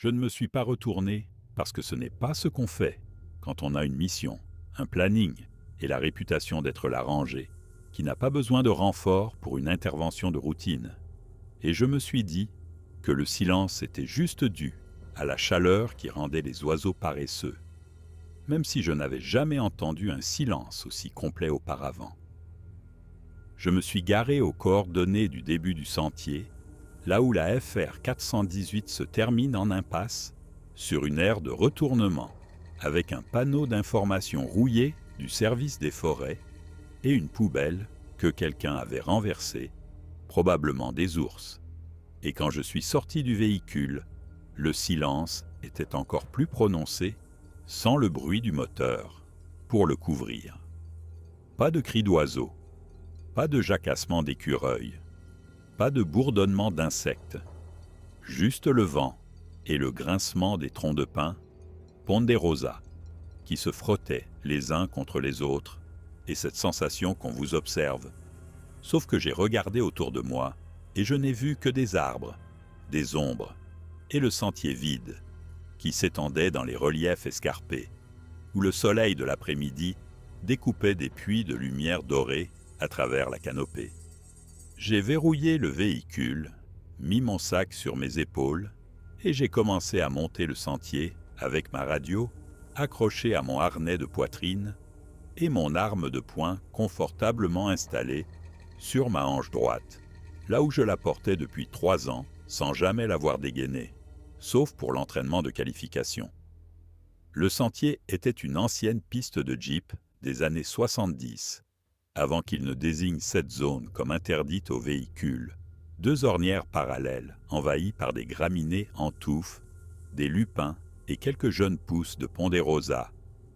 Je ne me suis pas retourné parce que ce n'est pas ce qu'on fait quand on a une mission, un planning et la réputation d'être la rangée, qui n'a pas besoin de renfort pour une intervention de routine. Et je me suis dit que le silence était juste dû à la chaleur qui rendait les oiseaux paresseux, même si je n'avais jamais entendu un silence aussi complet auparavant. Je me suis garé aux coordonnées du début du sentier, là où la FR 418 se termine en impasse, sur une aire de retournement, avec un panneau d'information rouillé du service des forêts et une poubelle que quelqu'un avait renversée, probablement des ours. Et quand je suis sorti du véhicule, le silence était encore plus prononcé, sans le bruit du moteur, pour le couvrir. Pas de cris d'oiseaux, pas de jacassement d'écureuils, pas de bourdonnement d'insectes, juste le vent et le grincement des troncs de pin, ponderosa, qui se frottaient les uns contre les autres, et cette sensation qu'on vous observe. Sauf que j'ai regardé autour de moi, et je n'ai vu que des arbres, des ombres, et le sentier vide, qui s'étendait dans les reliefs escarpés, où le soleil de l'après-midi découpait des puits de lumière dorée à travers la canopée. J'ai verrouillé le véhicule, mis mon sac sur mes épaules, et j'ai commencé à monter le sentier avec ma radio accrochée à mon harnais de poitrine et mon arme de poing confortablement installée sur ma hanche droite, là où je la portais depuis 3 ans sans jamais l'avoir dégainée, sauf pour l'entraînement de qualification. Le sentier était une ancienne piste de Jeep des années 70, avant qu'il ne désigne cette zone comme interdite aux véhicules. 2 ornières parallèles envahies par des graminées en touffe, des lupins et quelques jeunes pousses de ponderosa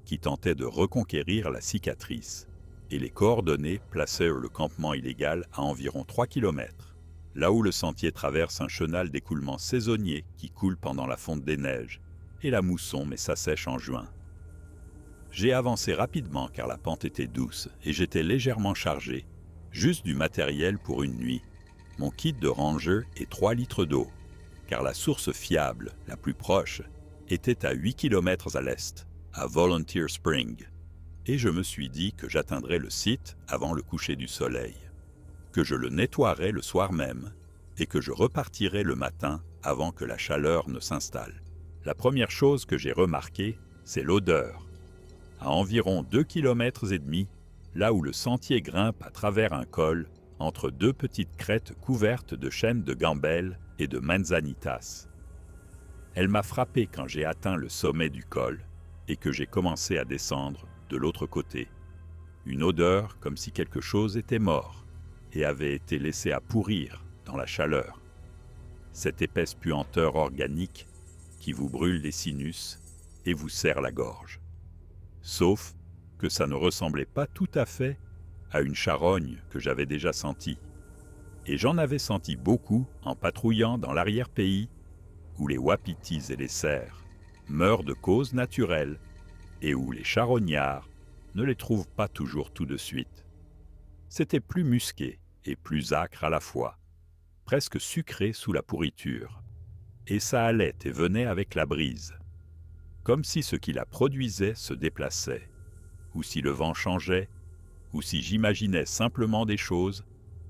qui tentaient de reconquérir la cicatrice, et les coordonnées plaçaient le campement illégal à environ 3 km, là où le sentier traverse un chenal d'écoulement saisonnier qui coule pendant la fonte des neiges, et la mousson met sa sèche en juin. J'ai avancé rapidement car la pente était douce et j'étais légèrement chargé, juste du matériel pour une nuit, mon kit de ranger et 3 litres d'eau, car la source fiable, la plus proche, était à 8 km à l'est, à Volunteer Spring, et je me suis dit que j'atteindrais le site avant le coucher du soleil, que je le nettoierais le soir même et que je repartirais le matin avant que la chaleur ne s'installe. La première chose que j'ai remarquée, c'est l'odeur. À environ 2,5 km, là où le sentier grimpe à travers un col, entre 2 petites crêtes couvertes de chênes de gambelle et de manzanitas. Elle m'a frappé quand j'ai atteint le sommet du col et que j'ai commencé à descendre de l'autre côté. Une odeur comme si quelque chose était mort et avait été laissé à pourrir dans la chaleur. Cette épaisse puanteur organique qui vous brûle les sinus et vous serre la gorge. Sauf que ça ne ressemblait pas tout à fait à une charogne que j'avais déjà sentie. Et j'en avais senti beaucoup en patrouillant dans l'arrière-pays, où les wapitis et les cerfs meurent de causes naturelles et où les charognards ne les trouvent pas toujours tout de suite. C'était plus musqué et plus âcre à la fois, presque sucré sous la pourriture, et ça allait et venait avec la brise, comme si ce qui la produisait se déplaçait, ou si le vent changeait, ou si j'imaginais simplement des choses,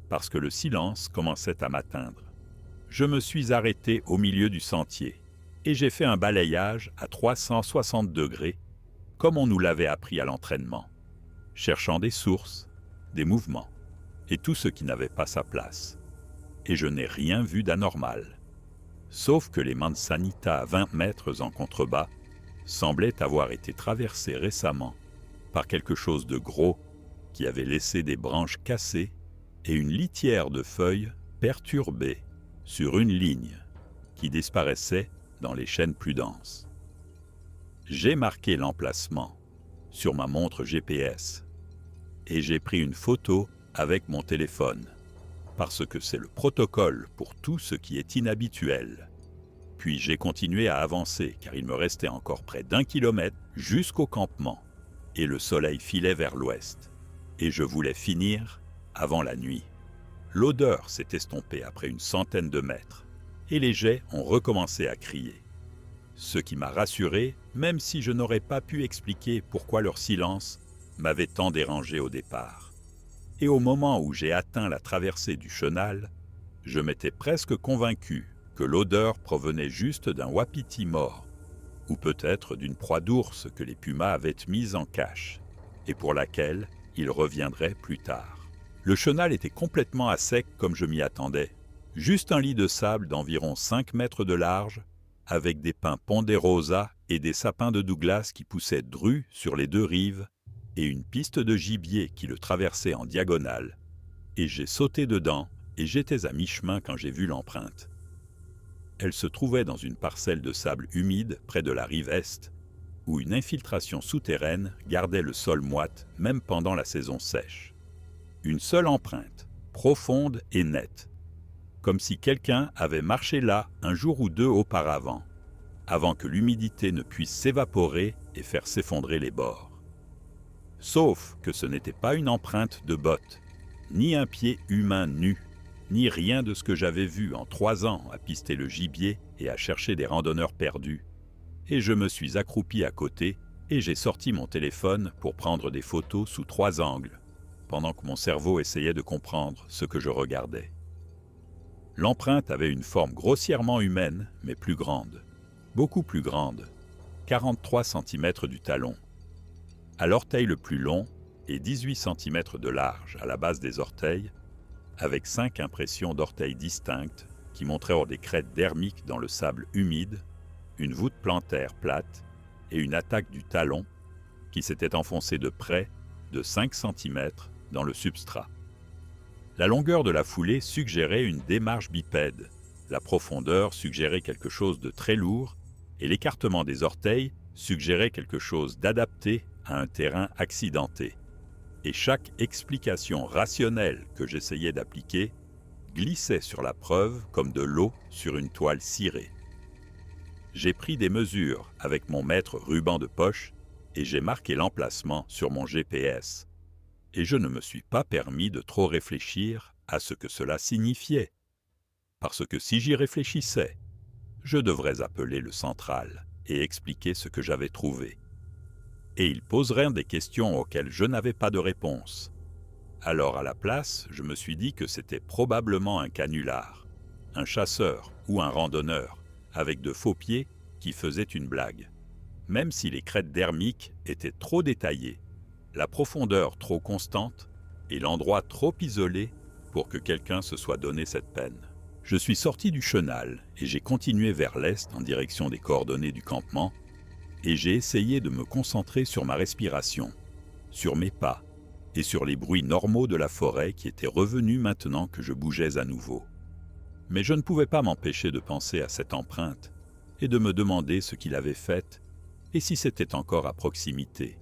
parce que le silence commençait à m'atteindre. Je me suis arrêté au milieu du sentier, et j'ai fait un balayage à 360 degrés, comme on nous l'avait appris à l'entraînement, cherchant des sources, des mouvements, et tout ce qui n'avait pas sa place. Et je n'ai rien vu d'anormal, sauf que les manzanitas à 20 mètres en contrebas semblaient avoir été traversées récemment par quelque chose de gros qui avait laissé des branches cassées et une litière de feuilles perturbée sur une ligne qui disparaissait dans les chênes plus denses. J'ai marqué l'emplacement sur ma montre GPS et j'ai pris une photo avec mon téléphone parce que c'est le protocole pour tout ce qui est inhabituel. Puis j'ai continué à avancer car il me restait encore près d'1 kilomètre jusqu'au campement et le soleil filait vers l'ouest et je voulais finir avant la nuit. L'odeur s'est estompée après une centaine de mètres et les geais ont recommencé à crier. ce qui m'a rassuré, même si je n'aurais pas pu expliquer pourquoi leur silence m'avait tant dérangé au départ. Et au moment où j'ai atteint la traversée du chenal, je m'étais presque convaincu que l'odeur provenait juste d'un wapiti mort, ou peut-être d'une proie d'ours que les pumas avaient mise en cache, et pour laquelle ils reviendraient plus tard. Le chenal était complètement à sec comme je m'y attendais, juste un lit de sable d'environ 5 mètres de large, avec des pins ponderosa et des sapins de Douglas qui poussaient drus sur les 2 rives, et une piste de gibier qui le traversait en diagonale. Et j'ai sauté dedans, et j'étais à mi-chemin quand j'ai vu l'empreinte. Elle se trouvait dans une parcelle de sable humide près de la rive est, où une infiltration souterraine gardait le sol moite même pendant la saison sèche. Une seule empreinte, profonde et nette, comme si quelqu'un avait marché là un jour ou 2 auparavant, avant que l'humidité ne puisse s'évaporer et faire s'effondrer les bords. Sauf que ce n'était pas une empreinte de botte, ni un pied humain nu, ni rien de ce que j'avais vu en 3 ans à pister le gibier et à chercher des randonneurs perdus. Et je me suis accroupi à côté et j'ai sorti mon téléphone pour prendre des photos sous 3 angles, pendant que mon cerveau essayait de comprendre ce que je regardais. L'empreinte avait une forme grossièrement humaine, mais plus grande, beaucoup plus grande, 43 cm du talon, à l'orteil le plus long et 18 cm de large à la base des orteils, avec 5 impressions d'orteils distinctes qui montrèrent des crêtes dermiques dans le sable humide, une voûte plantaire plate et une attaque du talon qui s'était enfoncée de près de 5 cm dans le substrat. La longueur de la foulée suggérait une démarche bipède, la profondeur suggérait quelque chose de très lourd et l'écartement des orteils suggérait quelque chose d'adapté à un terrain accidenté. Et chaque explication rationnelle que j'essayais d'appliquer glissait sur la preuve comme de l'eau sur une toile cirée. J'ai pris des mesures avec mon mètre ruban de poche et j'ai marqué l'emplacement sur mon GPS. Et je ne me suis pas permis de trop réfléchir à ce que cela signifiait. Parce que si j'y réfléchissais, je devrais appeler le central et expliquer ce que j'avais trouvé. Et ils poseraient des questions auxquelles je n'avais pas de réponse. Alors à la place, je me suis dit que c'était probablement un canular, un chasseur ou un randonneur, avec de faux pieds qui faisaient une blague. Même si les crêtes dermiques étaient trop détaillées, la profondeur trop constante et l'endroit trop isolé pour que quelqu'un se soit donné cette peine. Je suis sorti du chenal et j'ai continué vers l'est en direction des coordonnées du campement, et j'ai essayé de me concentrer sur ma respiration, sur mes pas et sur les bruits normaux de la forêt qui étaient revenus maintenant que je bougeais à nouveau. Mais je ne pouvais pas m'empêcher de penser à cette empreinte et de me demander ce qu'il avait fait et si c'était encore à proximité,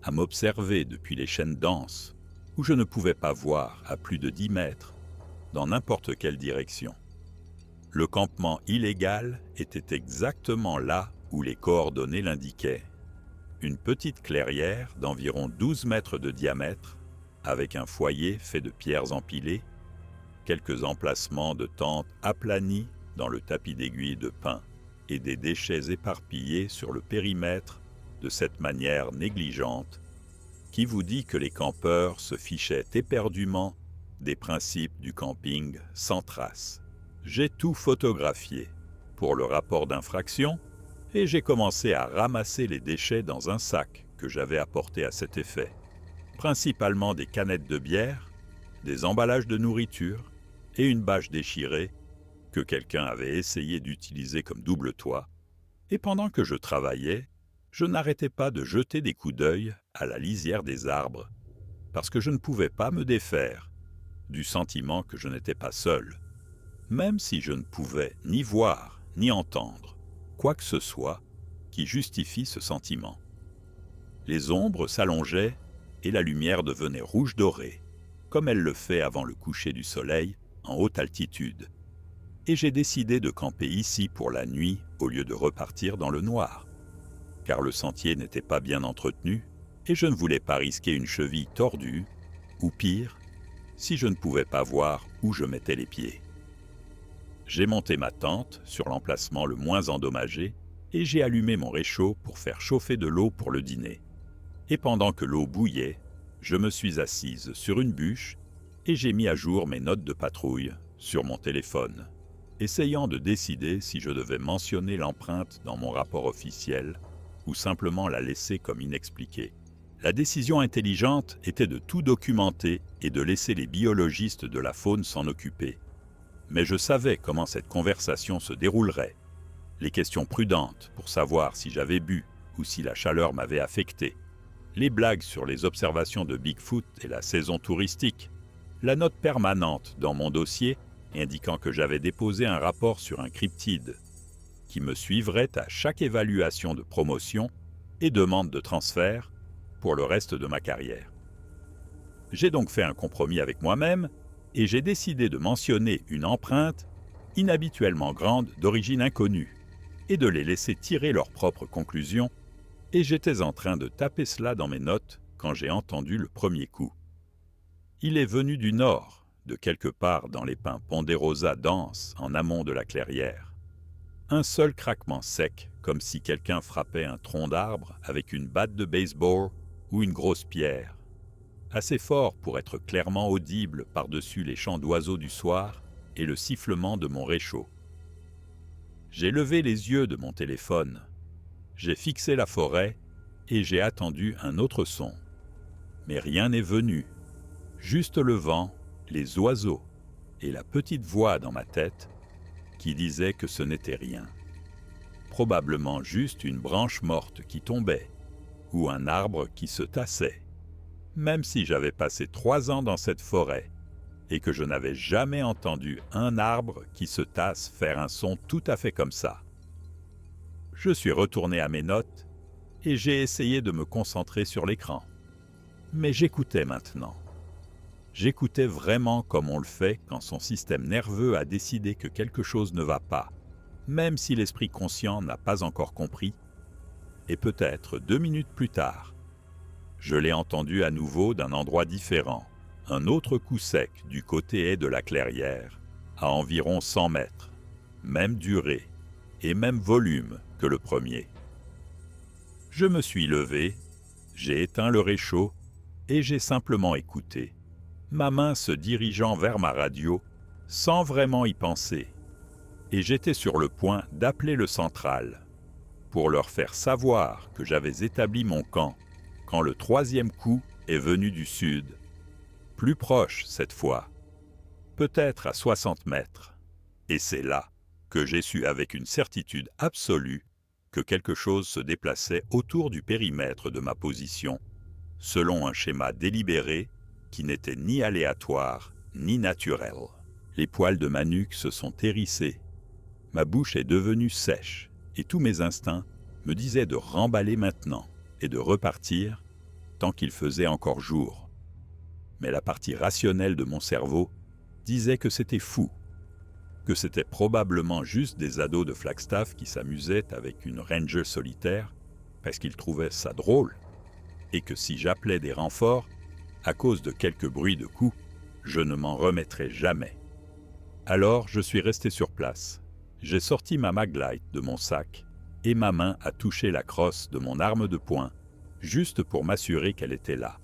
à m'observer depuis les chênes denses où je ne pouvais pas voir à plus de 10 mètres dans n'importe quelle direction. Le campement illégal était exactement là où les coordonnées l'indiquaient. Une petite clairière d'environ 12 mètres de diamètre, avec un foyer fait de pierres empilées, quelques emplacements de tentes aplanies dans le tapis d'aiguilles de pin et des déchets éparpillés sur le périmètre de cette manière négligente qui vous dit que les campeurs se fichaient éperdument des principes du camping sans trace. J'ai tout photographié pour le rapport d'infraction et j'ai commencé à ramasser les déchets dans un sac que j'avais apporté à cet effet. Principalement des canettes de bière, des emballages de nourriture et une bâche déchirée que quelqu'un avait essayé d'utiliser comme double toit. Et pendant que je travaillais, je n'arrêtais pas de jeter des coups d'œil à la lisière des arbres, parce que je ne pouvais pas me défaire du sentiment que je n'étais pas seul, même si je ne pouvais ni voir ni entendre quoi que ce soit qui justifie ce sentiment. Les ombres s'allongeaient et la lumière devenait rouge dorée, comme elle le fait avant le coucher du soleil en haute altitude. Et j'ai décidé de camper ici pour la nuit au lieu de repartir dans le noir, car le sentier n'était pas bien entretenu et je ne voulais pas risquer une cheville tordue, ou pire, si je ne pouvais pas voir où je mettais les pieds. J'ai monté ma tente sur l'emplacement le moins endommagé et j'ai allumé mon réchaud pour faire chauffer de l'eau pour le dîner. Et pendant que l'eau bouillait, je me suis assise sur une bûche et j'ai mis à jour mes notes de patrouille sur mon téléphone, essayant de décider si je devais mentionner l'empreinte dans mon rapport officiel ou simplement la laisser comme inexpliquée. La décision intelligente était de tout documenter et de laisser les biologistes de la faune s'en occuper. Mais je savais comment cette conversation se déroulerait. Les questions prudentes pour savoir si j'avais bu ou si la chaleur m'avait affecté, les blagues sur les observations de Bigfoot et la saison touristique, la note permanente dans mon dossier indiquant que j'avais déposé un rapport sur un cryptide, qui me suivrait à chaque évaluation de promotion et demande de transfert pour le reste de ma carrière. J'ai donc fait un compromis avec moi-même et j'ai décidé de mentionner une empreinte inhabituellement grande d'origine inconnue et de les laisser tirer leurs propres conclusions, et j'étais en train de taper cela dans mes notes quand j'ai entendu le premier coup. Il est venu du nord, de quelque part dans les pins ponderosa denses en amont de la clairière. Un seul craquement sec, comme si quelqu'un frappait un tronc d'arbre avec une batte de baseball ou une grosse pierre, assez fort pour être clairement audible par-dessus les chants d'oiseaux du soir et le sifflement de mon réchaud. J'ai levé les yeux de mon téléphone, j'ai fixé la forêt et j'ai attendu un autre son. Mais rien n'est venu, juste le vent, les oiseaux et la petite voix dans ma tête qui disait que ce n'était rien. Probablement juste une branche morte qui tombait ou un arbre qui se tassait. Même si j'avais passé 3 ans dans cette forêt et que je n'avais jamais entendu un arbre qui se tasse faire un son tout à fait comme ça. Je suis retourné à mes notes et j'ai essayé de me concentrer sur l'écran. Mais j'écoutais maintenant. J'écoutais vraiment comme on le fait quand son système nerveux a décidé que quelque chose ne va pas, même si l'esprit conscient n'a pas encore compris. Et peut-être 2 minutes plus tard, je l'ai entendu à nouveau d'un endroit différent, un autre coup sec du côté de la clairière, à environ 100 mètres, même durée et même volume que le premier. Je me suis levé, j'ai éteint le réchaud et j'ai simplement écouté, ma main se dirigeant vers ma radio sans vraiment y penser. Et j'étais sur le point d'appeler le central pour leur faire savoir que j'avais établi mon camp quand le 3e coup est venu du sud, plus proche cette fois, peut-être à 60 mètres. Et c'est là que j'ai su avec une certitude absolue que quelque chose se déplaçait autour du périmètre de ma position, selon un schéma délibéré qui n'était ni aléatoire ni naturel. Les poils de ma nuque se sont hérissés, ma bouche est devenue sèche et tous mes instincts me disaient de remballer maintenant et de repartir tant qu'il faisait encore jour. Mais la partie rationnelle de mon cerveau disait que c'était fou, que c'était probablement juste des ados de Flagstaff qui s'amusaient avec une ranger solitaire parce qu'ils trouvaient ça drôle, et que si j'appelais des renforts, à cause de quelques bruits de coups, je ne m'en remettrais jamais. Alors je suis resté sur place. J'ai sorti ma Maglite de mon sac et ma main a touché la crosse de mon arme de poing, juste pour m'assurer qu'elle était là.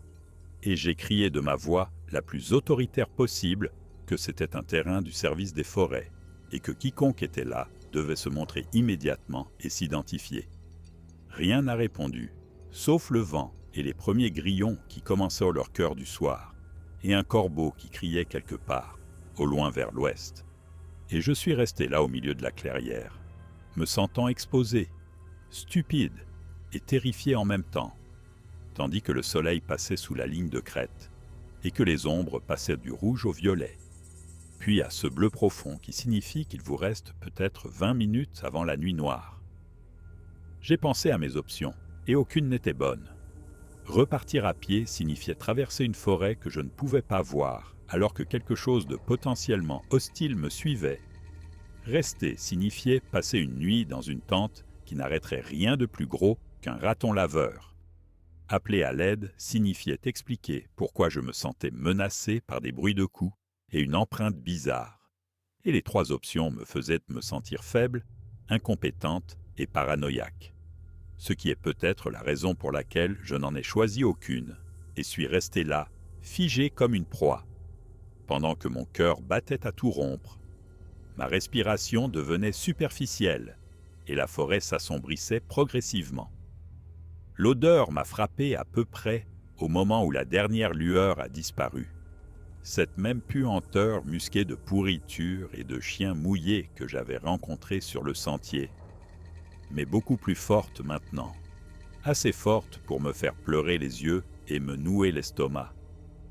Et j'ai crié de ma voix la plus autoritaire possible que c'était un terrain du service des forêts et que quiconque était là devait se montrer immédiatement et s'identifier. Rien n'a répondu, sauf le vent et les premiers grillons qui commençaient leur chœur du soir, et un corbeau qui criait quelque part, au loin vers l'ouest. Et je suis resté là au milieu de la clairière, me sentant exposé, stupide et terrifié en même temps, tandis que le soleil passait sous la ligne de crête et que les ombres passaient du rouge au violet, puis à ce bleu profond qui signifie qu'il vous reste peut-être 20 minutes avant la nuit noire. J'ai pensé à mes options, et aucune n'était bonne. Repartir à pied signifiait traverser une forêt que je ne pouvais pas voir, alors que quelque chose de potentiellement hostile me suivait. Rester signifiait passer une nuit dans une tente qui n'arrêterait rien de plus gros qu'un raton laveur. Appeler à l'aide signifiait expliquer pourquoi je me sentais menacé par des bruits de coups et une empreinte bizarre. Et les 3 options me faisaient me sentir faible, incompétente et paranoïaque, ce qui est peut-être la raison pour laquelle je n'en ai choisi aucune et suis resté là, figé comme une proie. Pendant que mon cœur battait à tout rompre, ma respiration devenait superficielle et la forêt s'assombrissait progressivement. L'odeur m'a frappé à peu près au moment où la dernière lueur a disparu. Cette même puanteur musquée de pourriture et de chiens mouillés que j'avais rencontrés sur le sentier, mais beaucoup plus forte maintenant, assez forte pour me faire pleurer les yeux et me nouer l'estomac,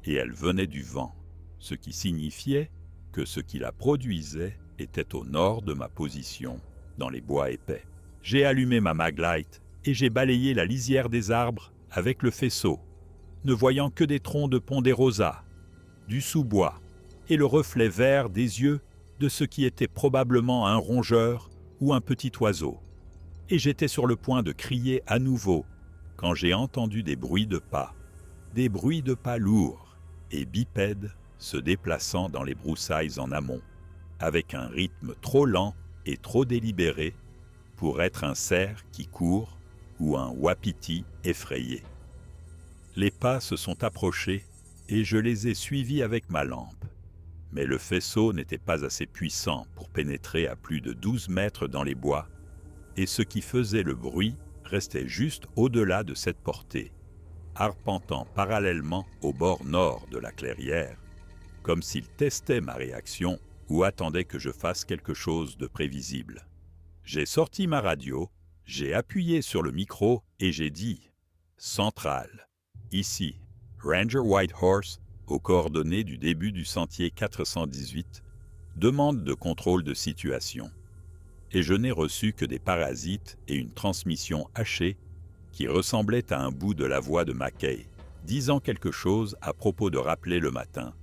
et elle venait du vent, ce qui signifiait que ce qui la produisait était au nord de ma position, dans les bois épais. J'ai allumé ma maglite et j'ai balayé la lisière des arbres avec le faisceau, ne voyant que des troncs de ponderosa, du sous-bois et le reflet vert des yeux de ce qui était probablement un rongeur ou un petit oiseau. Et j'étais sur le point de crier à nouveau quand j'ai entendu des bruits de pas lourds et bipèdes se déplaçant dans les broussailles en amont, avec un rythme trop lent et trop délibéré pour être un cerf qui court ou un wapiti effrayé. Les pas se sont approchés et je les ai suivis avec ma lampe. Mais le faisceau n'était pas assez puissant pour pénétrer à plus de 12 mètres dans les bois, et ce qui faisait le bruit restait juste au-delà de cette portée, arpentant parallèlement au bord nord de la clairière, comme s'il testait ma réaction ou attendait que je fasse quelque chose de prévisible. J'ai sorti ma radio, j'ai appuyé sur le micro et j'ai dit « Centrale, ici, Ranger Whitehorse, aux coordonnées du début du sentier 418, demande de contrôle de situation. » Et je n'ai reçu que des parasites et une transmission hachée qui ressemblait à un bout de la voix de Mackay, disant quelque chose à propos de rappeler le matin.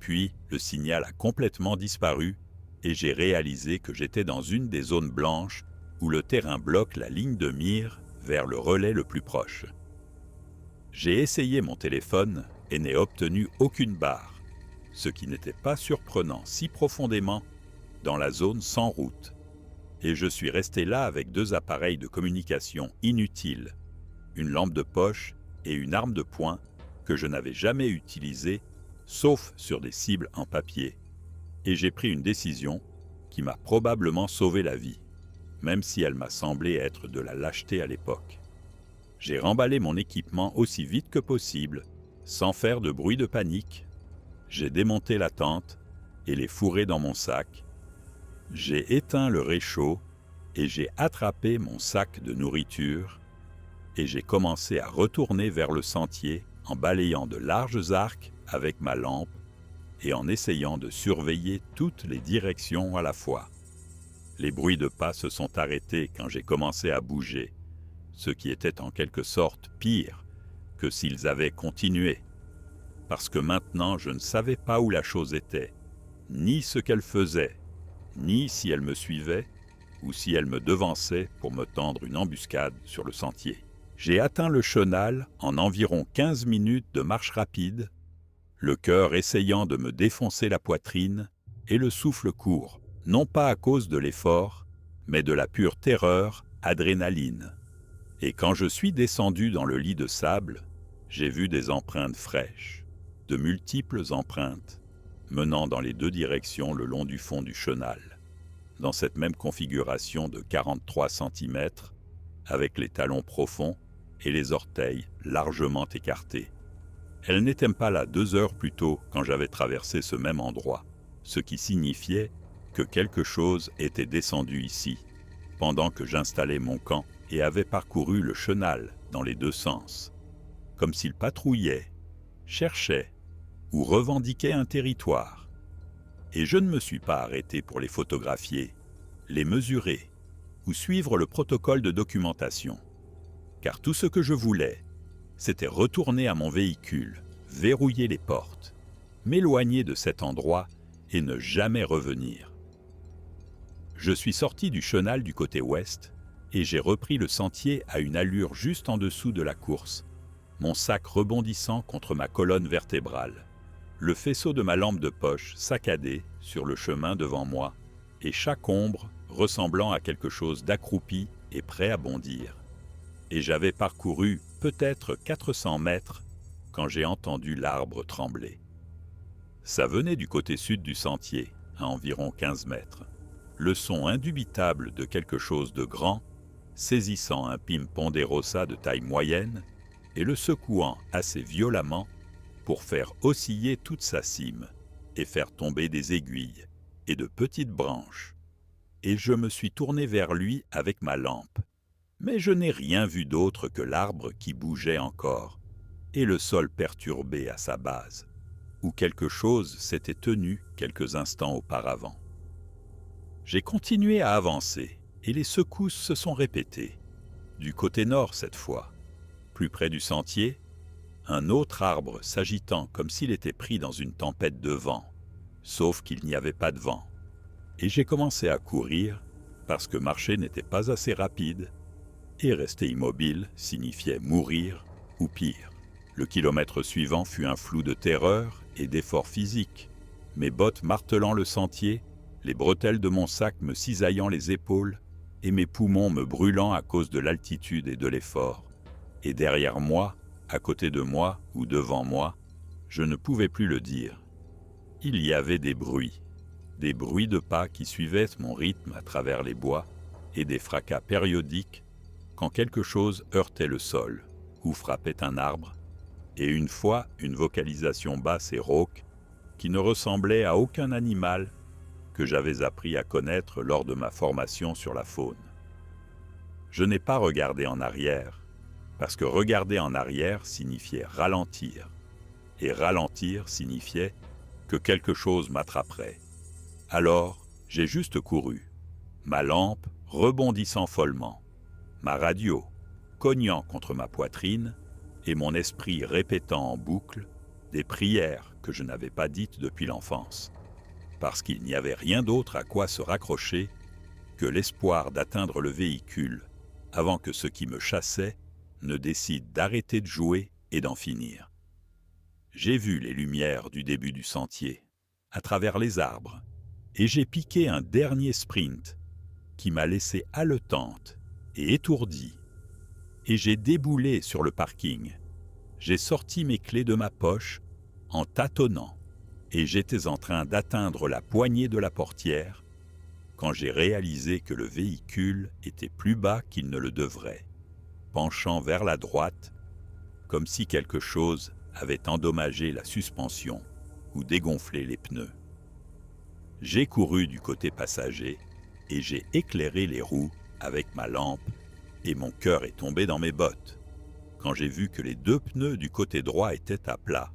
Puis le signal a complètement disparu et j'ai réalisé que j'étais dans une des zones blanches où le terrain bloque la ligne de mire vers le relais le plus proche. J'ai essayé mon téléphone et n'ai obtenu aucune barre, ce qui n'était pas surprenant si profondément dans la zone sans route. Et je suis resté là avec 2 appareils de communication inutiles, une lampe de poche et une arme de poing que je n'avais jamais utilisée, sauf sur des cibles en papier. Et j'ai pris une décision qui m'a probablement sauvé la vie, même si elle m'a semblé être de la lâcheté à l'époque. J'ai remballé mon équipement aussi vite que possible, sans faire de bruit de panique. J'ai démonté la tente et les fourré dans mon sac. J'ai éteint le réchaud et j'ai attrapé mon sac de nourriture et j'ai commencé à retourner vers le sentier en balayant de larges arcs avec ma lampe et en essayant de surveiller toutes les directions à la fois. Les bruits de pas se sont arrêtés quand j'ai commencé à bouger, ce qui était en quelque sorte pire que s'ils avaient continué, parce que maintenant je ne savais pas où la chose était, ni ce qu'elle faisait, ni si elle me suivait ou si elle me devançait pour me tendre une embuscade sur le sentier. J'ai atteint le chenal en environ 15 minutes de marche rapide, le cœur essayant de me défoncer la poitrine et le souffle court, non pas à cause de l'effort, mais de la pure terreur, adrénaline. Et quand je suis descendu dans le lit de sable, j'ai vu des empreintes fraîches, de multiples empreintes, menant dans les 2 directions le long du fond du chenal, dans cette même configuration de 43 cm, avec les talons profonds et les orteils largement écartés. Elles n'étaient pas là 2 heures plus tôt quand j'avais traversé ce même endroit, ce qui signifiait que quelque chose était descendu ici, pendant que j'installais mon camp et avait parcouru le chenal dans les 2 sens, comme s'il patrouillait, cherchait ou revendiquait un territoire. Et je ne me suis pas arrêté pour les photographier, les mesurer ou suivre le protocole de documentation, car tout ce que je voulais, c'était retourner à mon véhicule, verrouiller les portes, m'éloigner de cet endroit et ne jamais revenir. Je suis sorti du chenal du côté ouest et j'ai repris le sentier à une allure juste en dessous de la course, mon sac rebondissant contre ma colonne vertébrale, le faisceau de ma lampe de poche saccadé sur le chemin devant moi et chaque ombre ressemblant à quelque chose d'accroupi et prêt à bondir. Et j'avais parcouru peut-être 400 mètres quand j'ai entendu l'arbre trembler. Ça venait du côté sud du sentier, à environ 15 mètres. Le son indubitable de quelque chose de grand, saisissant un pin ponderosa de taille moyenne et le secouant assez violemment pour faire osciller toute sa cime et faire tomber des aiguilles et de petites branches. Et je me suis tourné vers lui avec ma lampe. Mais je n'ai rien vu d'autre que l'arbre qui bougeait encore et le sol perturbé à sa base, où quelque chose s'était tenu quelques instants auparavant. J'ai continué à avancer et les secousses se sont répétées, du côté nord cette fois. Plus près du sentier, un autre arbre s'agitant comme s'il était pris dans une tempête de vent, sauf qu'il n'y avait pas de vent. Et j'ai commencé à courir parce que marcher n'était pas assez rapide et rester immobile signifiait mourir ou pire. Le kilomètre suivant fut un flou de terreur et d'efforts physiques, mes bottes martelant le sentier, les bretelles de mon sac me cisaillant les épaules et mes poumons me brûlant à cause de l'altitude et de l'effort. Et derrière moi, à côté de moi ou devant moi, je ne pouvais plus le dire. Il y avait des bruits de pas qui suivaient mon rythme à travers les bois et des fracas périodiques quand quelque chose heurtait le sol ou frappait un arbre, et une fois une vocalisation basse et rauque qui ne ressemblait à aucun animal que j'avais appris à connaître lors de ma formation sur la faune. Je n'ai pas regardé en arrière, parce que regarder en arrière signifiait ralentir, et ralentir signifiait que quelque chose m'attraperait. Alors, j'ai juste couru, ma lampe rebondissant follement, ma radio cognant contre ma poitrine et mon esprit répétant en boucle des prières que je n'avais pas dites depuis l'enfance, parce qu'il n'y avait rien d'autre à quoi se raccrocher que l'espoir d'atteindre le véhicule avant que ce qui me chassait ne décide d'arrêter de jouer et d'en finir. J'ai vu les lumières du début du sentier, à travers les arbres, et j'ai piqué un dernier sprint qui m'a laissé haletante et étourdie. Et j'ai déboulé sur le parking. J'ai sorti mes clés de ma poche en tâtonnant, et j'étais en train d'atteindre la poignée de la portière quand j'ai réalisé que le véhicule était plus bas qu'il ne le devrait, penchant vers la droite, comme si quelque chose avait endommagé la suspension ou dégonflé les pneus. J'ai couru du côté passager et j'ai éclairé les roues avec ma lampe et mon cœur est tombé dans mes bottes quand j'ai vu que les deux pneus du côté droit étaient à plat,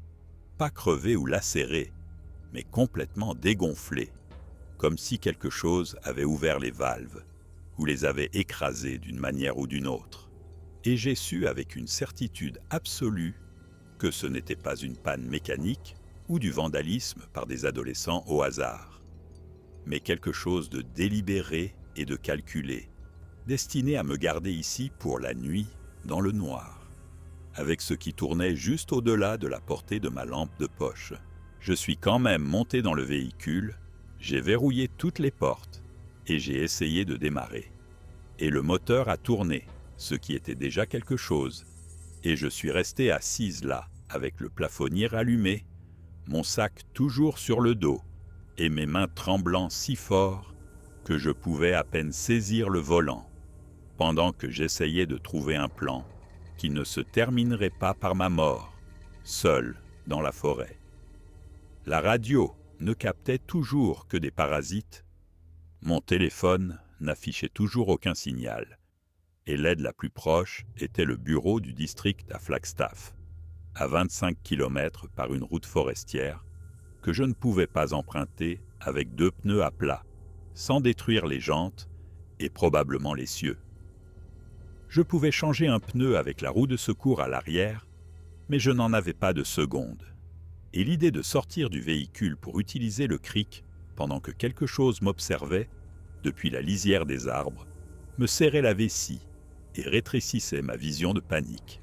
pas crevés ou lacérés, mais complètement dégonflés, comme si quelque chose avait ouvert les valves ou les avait écrasés d'une manière ou d'une autre. Et j'ai su avec une certitude absolue que ce n'était pas une panne mécanique ou du vandalisme par des adolescents au hasard, mais quelque chose de délibéré et de calculé, destiné à me garder ici pour la nuit, dans le noir, avec ce qui tournait juste au-delà de la portée de ma lampe de poche. Je suis quand même monté dans le véhicule, j'ai verrouillé toutes les portes et j'ai essayé de démarrer. Et le moteur a tourné, ce qui était déjà quelque chose, et je suis resté assise là, avec le plafonnier allumé, mon sac toujours sur le dos, et mes mains tremblant si fort que je pouvais à peine saisir le volant, pendant que j'essayais de trouver un plan qui ne se terminerait pas par ma mort, seul dans la forêt. La radio ne captait toujours que des parasites, mon téléphone n'affichait toujours aucun signal, et l'aide la plus proche était le bureau du district à Flagstaff, à 25 km par une route forestière, que je ne pouvais pas emprunter avec deux pneus à plat, sans détruire les jantes et probablement les cieux. Je pouvais changer un pneu avec la roue de secours à l'arrière, mais je n'en avais pas de seconde. Et l'idée de sortir du véhicule pour utiliser le cric pendant que quelque chose m'observait, depuis la lisière des arbres, me serrait la vessie et rétrécissait ma vision de panique.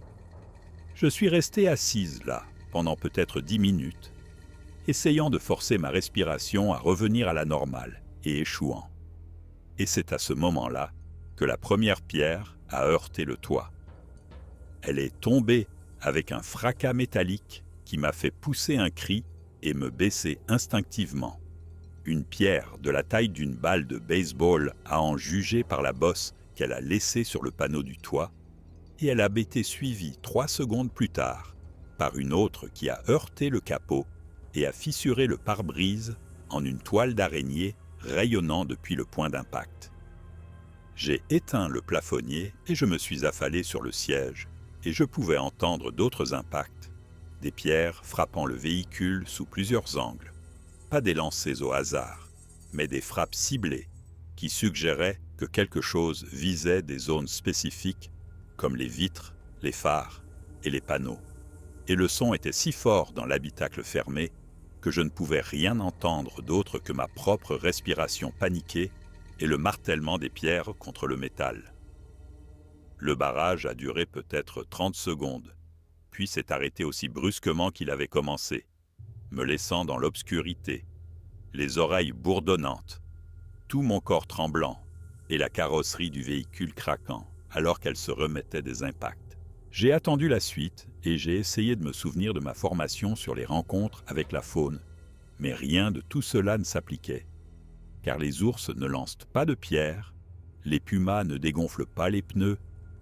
Je suis resté assise là pendant peut-être 10 minutes, essayant de forcer ma respiration à revenir à la normale et échouant. Et c'est à ce moment-là que la première pierre a heurté le toit. Elle est tombée avec un fracas métallique qui m'a fait pousser un cri et me baisser instinctivement. Une pierre de la taille d'une balle de baseball a en jugé par la bosse qu'elle a laissée sur le panneau du toit, et elle a été suivie 3 secondes plus tard par une autre qui a heurté le capot et a fissuré le pare-brise en une toile d'araignée rayonnant depuis le point d'impact. J'ai éteint le plafonnier et je me suis affalé sur le siège, et je pouvais entendre d'autres impacts, des pierres frappant le véhicule sous plusieurs angles. Pas des lancers au hasard, mais des frappes ciblées qui suggéraient que quelque chose visait des zones spécifiques comme les vitres, les phares et les panneaux. Et le son était si fort dans l'habitacle fermé que je ne pouvais rien entendre d'autre que ma propre respiration paniquée et le martèlement des pierres contre le métal. Le barrage a duré peut-être 30 secondes, puis s'est arrêté aussi brusquement qu'il avait commencé, me laissant dans l'obscurité, les oreilles bourdonnantes, tout mon corps tremblant et la carrosserie du véhicule craquant alors qu'elle se remettait des impacts. J'ai attendu la suite et j'ai essayé de me souvenir de ma formation sur les rencontres avec la faune, mais rien de tout cela ne s'appliquait, car les ours ne lancent pas de pierres, les pumas ne dégonflent pas les pneus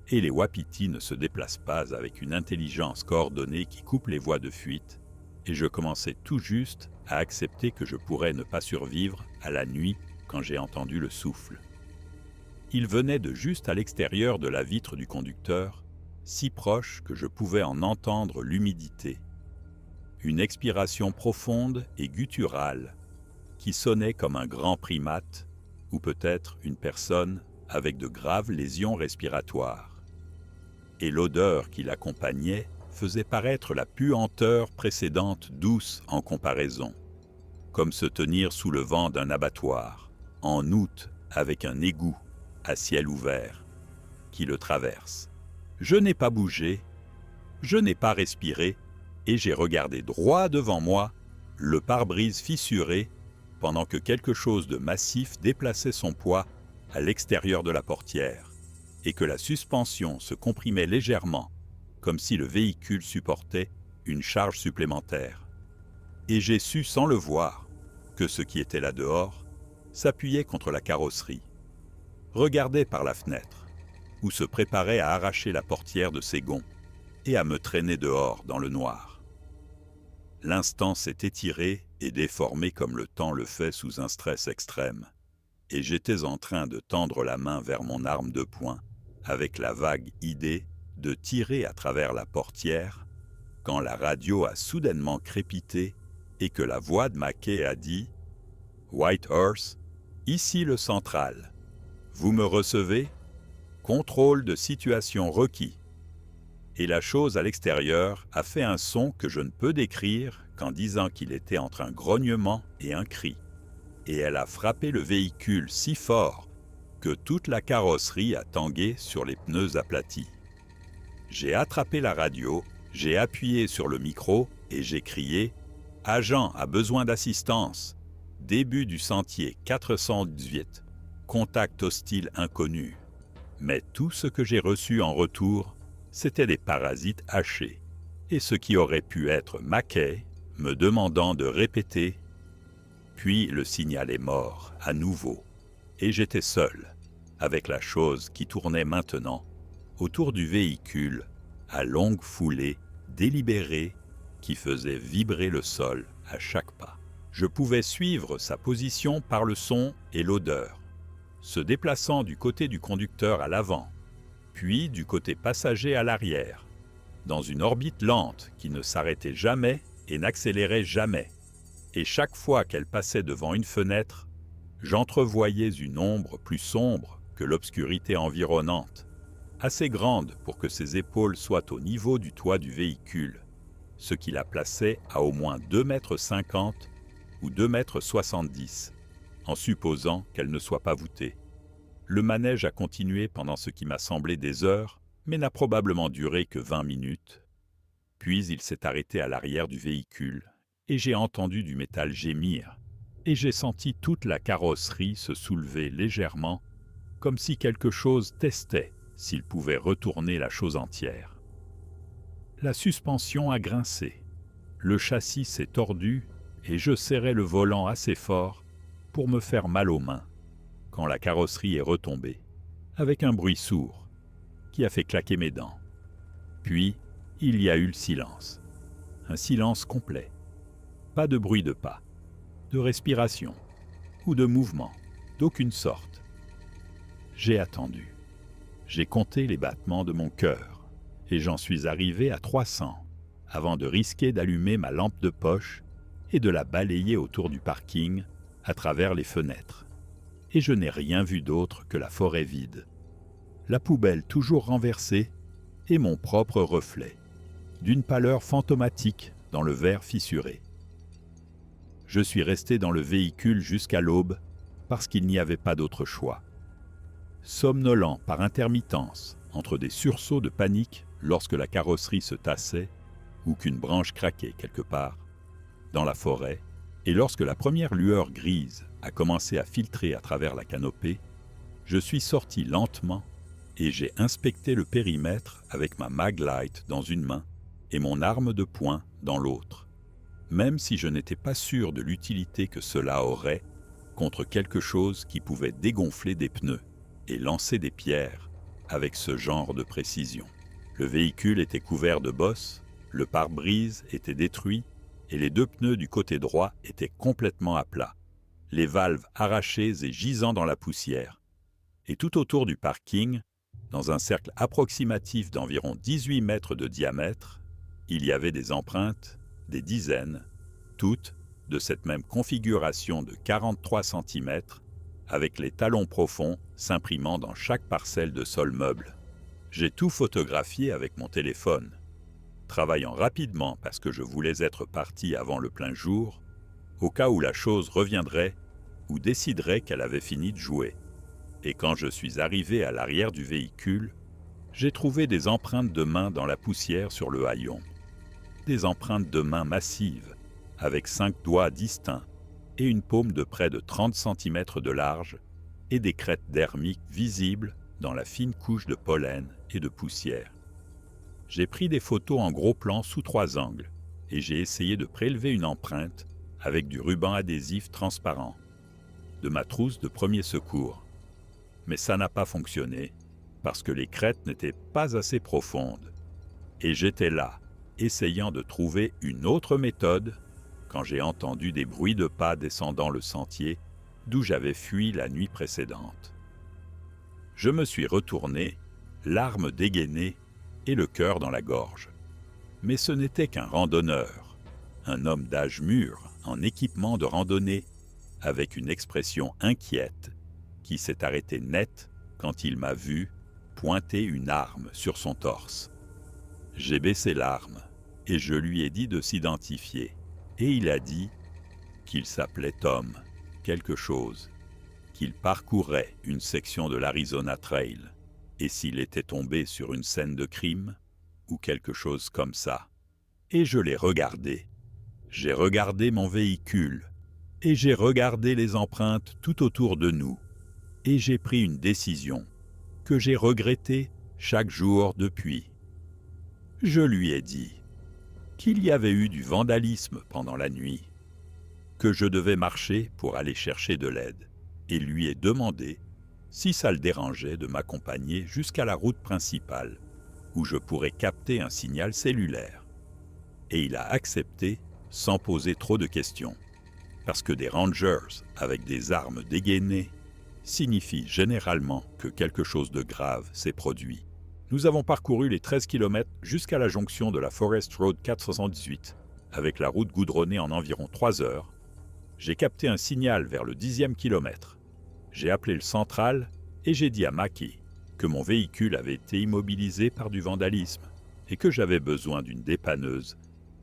et les wapitis ne se déplacent pas avec une intelligence coordonnée qui coupe les voies de fuite, et je commençais tout juste à accepter que je pourrais ne pas survivre à la nuit quand j'ai entendu le souffle. Il venait de juste à l'extérieur de la vitre du conducteur, si proche que je pouvais en entendre l'humidité. Une expiration profonde et gutturale qui sonnait comme un grand primate ou peut-être une personne avec de graves lésions respiratoires. Et l'odeur qui l'accompagnait faisait paraître la puanteur précédente douce en comparaison, comme se tenir sous le vent d'un abattoir, en août avec un égout à ciel ouvert qui le traverse. Je n'ai pas bougé, je n'ai pas respiré, et j'ai regardé droit devant moi, le pare-brise fissuré, pendant que quelque chose de massif déplaçait son poids à l'extérieur de la portière, et que la suspension se comprimait légèrement, comme si le véhicule supportait une charge supplémentaire. Et j'ai su sans le voir que ce qui était là dehors s'appuyait contre la carrosserie, regardait par la fenêtre, ou se préparait à arracher la portière de ses gonds et à me traîner dehors dans le noir. L'instant s'est étiré et déformé comme le temps le fait sous un stress extrême, et j'étais en train de tendre la main vers mon arme de poing, avec la vague idée de tirer à travers la portière, quand la radio a soudainement crépité et que la voix de Mackay a dit « White Horse, ici le central. Vous me recevez? Contrôle de situation requis. » Et la chose à l'extérieur a fait un son que je ne peux décrire qu'en disant qu'il était entre un grognement et un cri. Et elle a frappé le véhicule si fort que toute la carrosserie a tangué sur les pneus aplatis. J'ai attrapé la radio, j'ai appuyé sur le micro et j'ai crié « Agent a besoin d'assistance. Début du sentier 418. Contact hostile inconnu. » Mais tout ce que j'ai reçu en retour, c'étaient des parasites hachés, et ce qui aurait pu être Mackay me demandant de répéter. Puis le signal est mort, à nouveau, et j'étais seul, avec la chose qui tournait maintenant, autour du véhicule, à longue foulée, délibérée, qui faisait vibrer le sol à chaque pas. Je pouvais suivre sa position par le son et l'odeur, se déplaçant du côté du conducteur à l'avant, puis du côté passager à l'arrière, dans une orbite lente qui ne s'arrêtait jamais et n'accélérait jamais. Et chaque fois qu'elle passait devant une fenêtre, j'entrevoyais une ombre plus sombre que l'obscurité environnante, assez grande pour que ses épaules soient au niveau du toit du véhicule, ce qui la plaçait à au moins 2,50 m ou 2,70 m, en supposant qu'elle ne soit pas voûtée. Le manège a continué pendant ce qui m'a semblé des heures, mais n'a probablement duré que 20 minutes. Puis il s'est arrêté à l'arrière du véhicule, et j'ai entendu du métal gémir, et j'ai senti toute la carrosserie se soulever légèrement, comme si quelque chose testait s'il pouvait retourner la chose entière. La suspension a grincé, le châssis s'est tordu et je serrais le volant assez fort pour me faire mal aux mains quand la carrosserie est retombée, avec un bruit sourd qui a fait claquer mes dents. Puis, il y a eu le silence. Un silence complet. Pas de bruit de pas, de respiration ou de mouvement, d'aucune sorte. J'ai attendu. J'ai compté les battements de mon cœur et j'en suis arrivé à 300 avant de risquer d'allumer ma lampe de poche et de la balayer autour du parking à travers les fenêtres. Et je n'ai rien vu d'autre que la forêt vide, la poubelle toujours renversée et mon propre reflet, d'une pâleur fantomatique dans le verre fissuré. Je suis resté dans le véhicule jusqu'à l'aube parce qu'il n'y avait pas d'autre choix. Somnolent par intermittence entre des sursauts de panique lorsque la carrosserie se tassait ou qu'une branche craquait quelque part, dans la forêt, et lorsque la première lueur grise a commencé à filtrer à travers la canopée, je suis sorti lentement et j'ai inspecté le périmètre avec ma Maglite dans une main et mon arme de poing dans l'autre, même si je n'étais pas sûr de l'utilité que cela aurait contre quelque chose qui pouvait dégonfler des pneus et lancer des pierres avec ce genre de précision. Le véhicule était couvert de bosses, le pare-brise était détruit et les deux pneus du côté droit étaient complètement à plat, les valves arrachées et gisant dans la poussière. Et tout autour du parking, dans un cercle approximatif d'environ 18 mètres de diamètre, il y avait des empreintes, des dizaines, toutes de cette même configuration de 43 cm, avec les talons profonds s'imprimant dans chaque parcelle de sol meuble. J'ai tout photographié avec mon téléphone, travaillant rapidement parce que je voulais être parti avant le plein jour, au cas où la chose reviendrait ou déciderait qu'elle avait fini de jouer. Et quand je suis arrivé à l'arrière du véhicule, j'ai trouvé des empreintes de mains dans la poussière sur le haillon. Des empreintes de mains massives, avec 5 doigts distincts et une paume de près de 30 cm de large et des crêtes dermiques visibles dans la fine couche de pollen et de poussière. J'ai pris des photos en gros plan sous 3 angles et j'ai essayé de prélever une empreinte avec du ruban adhésif transparent, de ma trousse de premier secours. Mais ça n'a pas fonctionné parce que les crêtes n'étaient pas assez profondes. Et j'étais là, essayant de trouver une autre méthode quand j'ai entendu des bruits de pas descendant le sentier d'où j'avais fui la nuit précédente. Je me suis retourné, l'arme dégainée et le cœur dans la gorge. Mais ce n'était qu'un randonneur, un homme d'âge mûr en équipement de randonnée, avec une expression inquiète qui s'est arrêtée net quand il m'a vu pointer une arme sur son torse. J'ai baissé l'arme et je lui ai dit de s'identifier. Et il a dit qu'il s'appelait Tom, quelque chose, qu'il parcourait une section de l'Arizona Trail, et s'il était tombé sur une scène de crime, ou quelque chose comme ça. Et je l'ai regardé. J'ai regardé mon véhicule, et j'ai regardé les empreintes tout autour de nous, et j'ai pris une décision que j'ai regrettée chaque jour depuis. Je lui ai dit qu'il y avait eu du vandalisme pendant la nuit, que je devais marcher pour aller chercher de l'aide, et lui ai demandé si ça le dérangeait de m'accompagner jusqu'à la route principale, où je pourrais capter un signal cellulaire. Et il a accepté sans poser trop de questions, parce que des rangers avec des armes dégainées signifie généralement que quelque chose de grave s'est produit. Nous avons parcouru les 13 km jusqu'à la jonction de la Forest Road 478, avec la route goudronnée en environ 3 heures. J'ai capté un signal vers le 10e kilomètre. J'ai appelé le central et j'ai dit à Mackie que mon véhicule avait été immobilisé par du vandalisme et que j'avais besoin d'une dépanneuse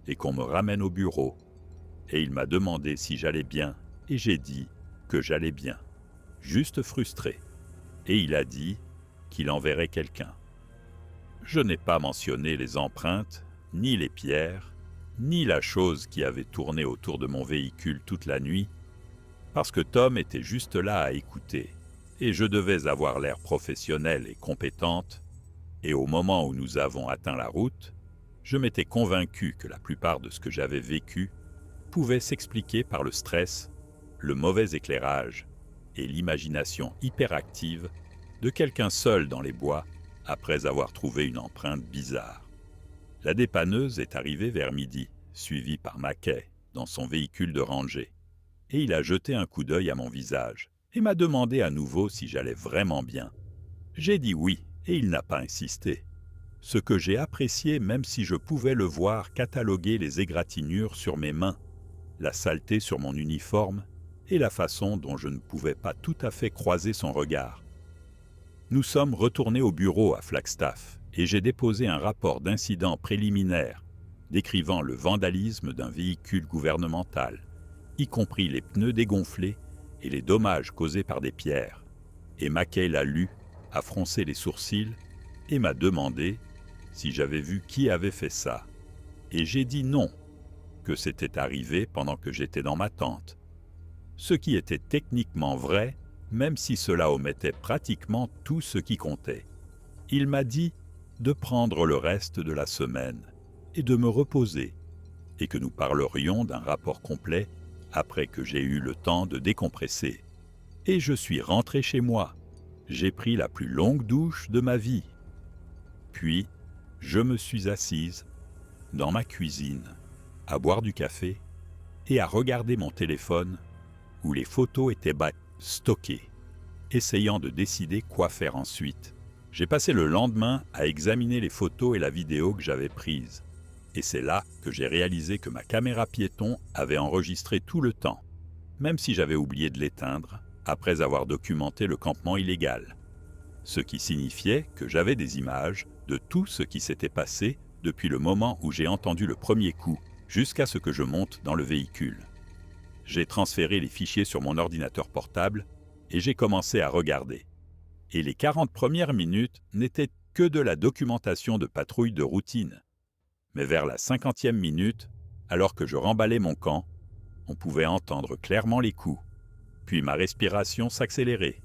et qu'on me ramène au bureau. Et il m'a demandé si j'allais bien et j'ai dit que j'allais bien, juste frustré. Et il a dit qu'il enverrait quelqu'un. Je n'ai pas mentionné les empreintes, ni les pierres, ni la chose qui avait tourné autour de mon véhicule toute la nuit, parce que Tom était juste là à écouter et je devais avoir l'air professionnelle et compétente, et au moment où nous avons atteint la route, je m'étais convaincu que la plupart de ce que j'avais vécu pouvait s'expliquer par le stress, le mauvais éclairage et l'imagination hyperactive de quelqu'un seul dans les bois après avoir trouvé une empreinte bizarre. La dépanneuse est arrivée vers midi, suivie par Mackay dans son véhicule de rangée, et il a jeté un coup d'œil à mon visage et m'a demandé à nouveau si j'allais vraiment bien. J'ai dit oui, et il n'a pas insisté. Ce que j'ai apprécié même si je pouvais le voir cataloguer les égratignures sur mes mains, la saleté sur mon uniforme et la façon dont je ne pouvais pas tout à fait croiser son regard. Nous sommes retournés au bureau à Flagstaff et j'ai déposé un rapport d'incident préliminaire décrivant le vandalisme d'un véhicule gouvernemental, y compris les pneus dégonflés et les dommages causés par des pierres. Et Mackay l'a lu, a froncé les sourcils et m'a demandé si j'avais vu qui avait fait ça. Et j'ai dit non, que c'était arrivé pendant que j'étais dans ma tente. Ce qui était techniquement vrai, même si cela omettait pratiquement tout ce qui comptait. Il m'a dit de prendre le reste de la semaine et de me reposer, et que nous parlerions d'un rapport complet après que j'ai eu le temps de décompresser. Et je suis rentré chez moi. J'ai pris la plus longue douche de ma vie. Puis, je me suis assise dans ma cuisine, à boire du café et à regarder mon téléphone où les photos étaient stockées, essayant de décider quoi faire ensuite. J'ai passé le lendemain à examiner les photos et la vidéo que j'avais prises. Et c'est là que j'ai réalisé que ma caméra piéton avait enregistré tout le temps, même si j'avais oublié de l'éteindre après avoir documenté le campement illégal. Ce qui signifiait que j'avais des images de tout ce qui s'était passé depuis le moment où j'ai entendu le premier coup jusqu'à ce que je monte dans le véhicule. J'ai transféré les fichiers sur mon ordinateur portable et j'ai commencé à regarder. Et les 40 premières minutes n'étaient que de la documentation de patrouille de routine. Mais vers la 50e minute, alors que je remballais mon camp, on pouvait entendre clairement les coups. Puis ma respiration s'accélérait.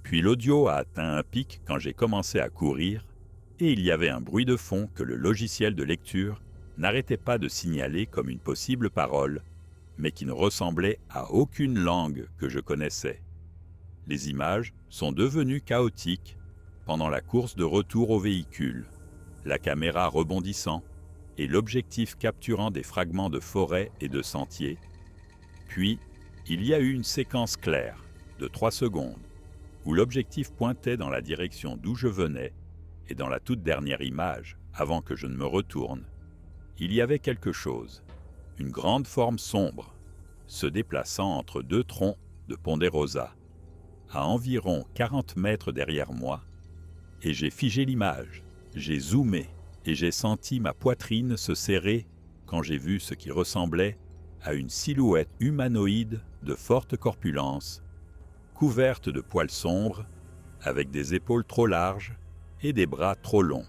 Puis l'audio a atteint un pic quand j'ai commencé à courir, et il y avait un bruit de fond que le logiciel de lecture n'arrêtait pas de signaler comme une possible parole, mais qui ne ressemblait à aucune langue que je connaissais. Les images sont devenues chaotiques pendant la course de retour au véhicule, la caméra rebondissant et l'objectif capturant des fragments de forêt et de sentiers. Puis, il y a eu une séquence claire de 3 secondes où l'objectif pointait dans la direction d'où je venais, et dans la toute dernière image, avant que je ne me retourne, il y avait quelque chose, une grande forme sombre, se déplaçant entre 2 troncs de ponderosa, à environ 40 mètres derrière moi, et j'ai figé l'image, j'ai zoomé, et j'ai senti ma poitrine se serrer quand j'ai vu ce qui ressemblait à une silhouette humanoïde de forte corpulence, couverte de poils sombres, avec des épaules trop larges et des bras trop longs,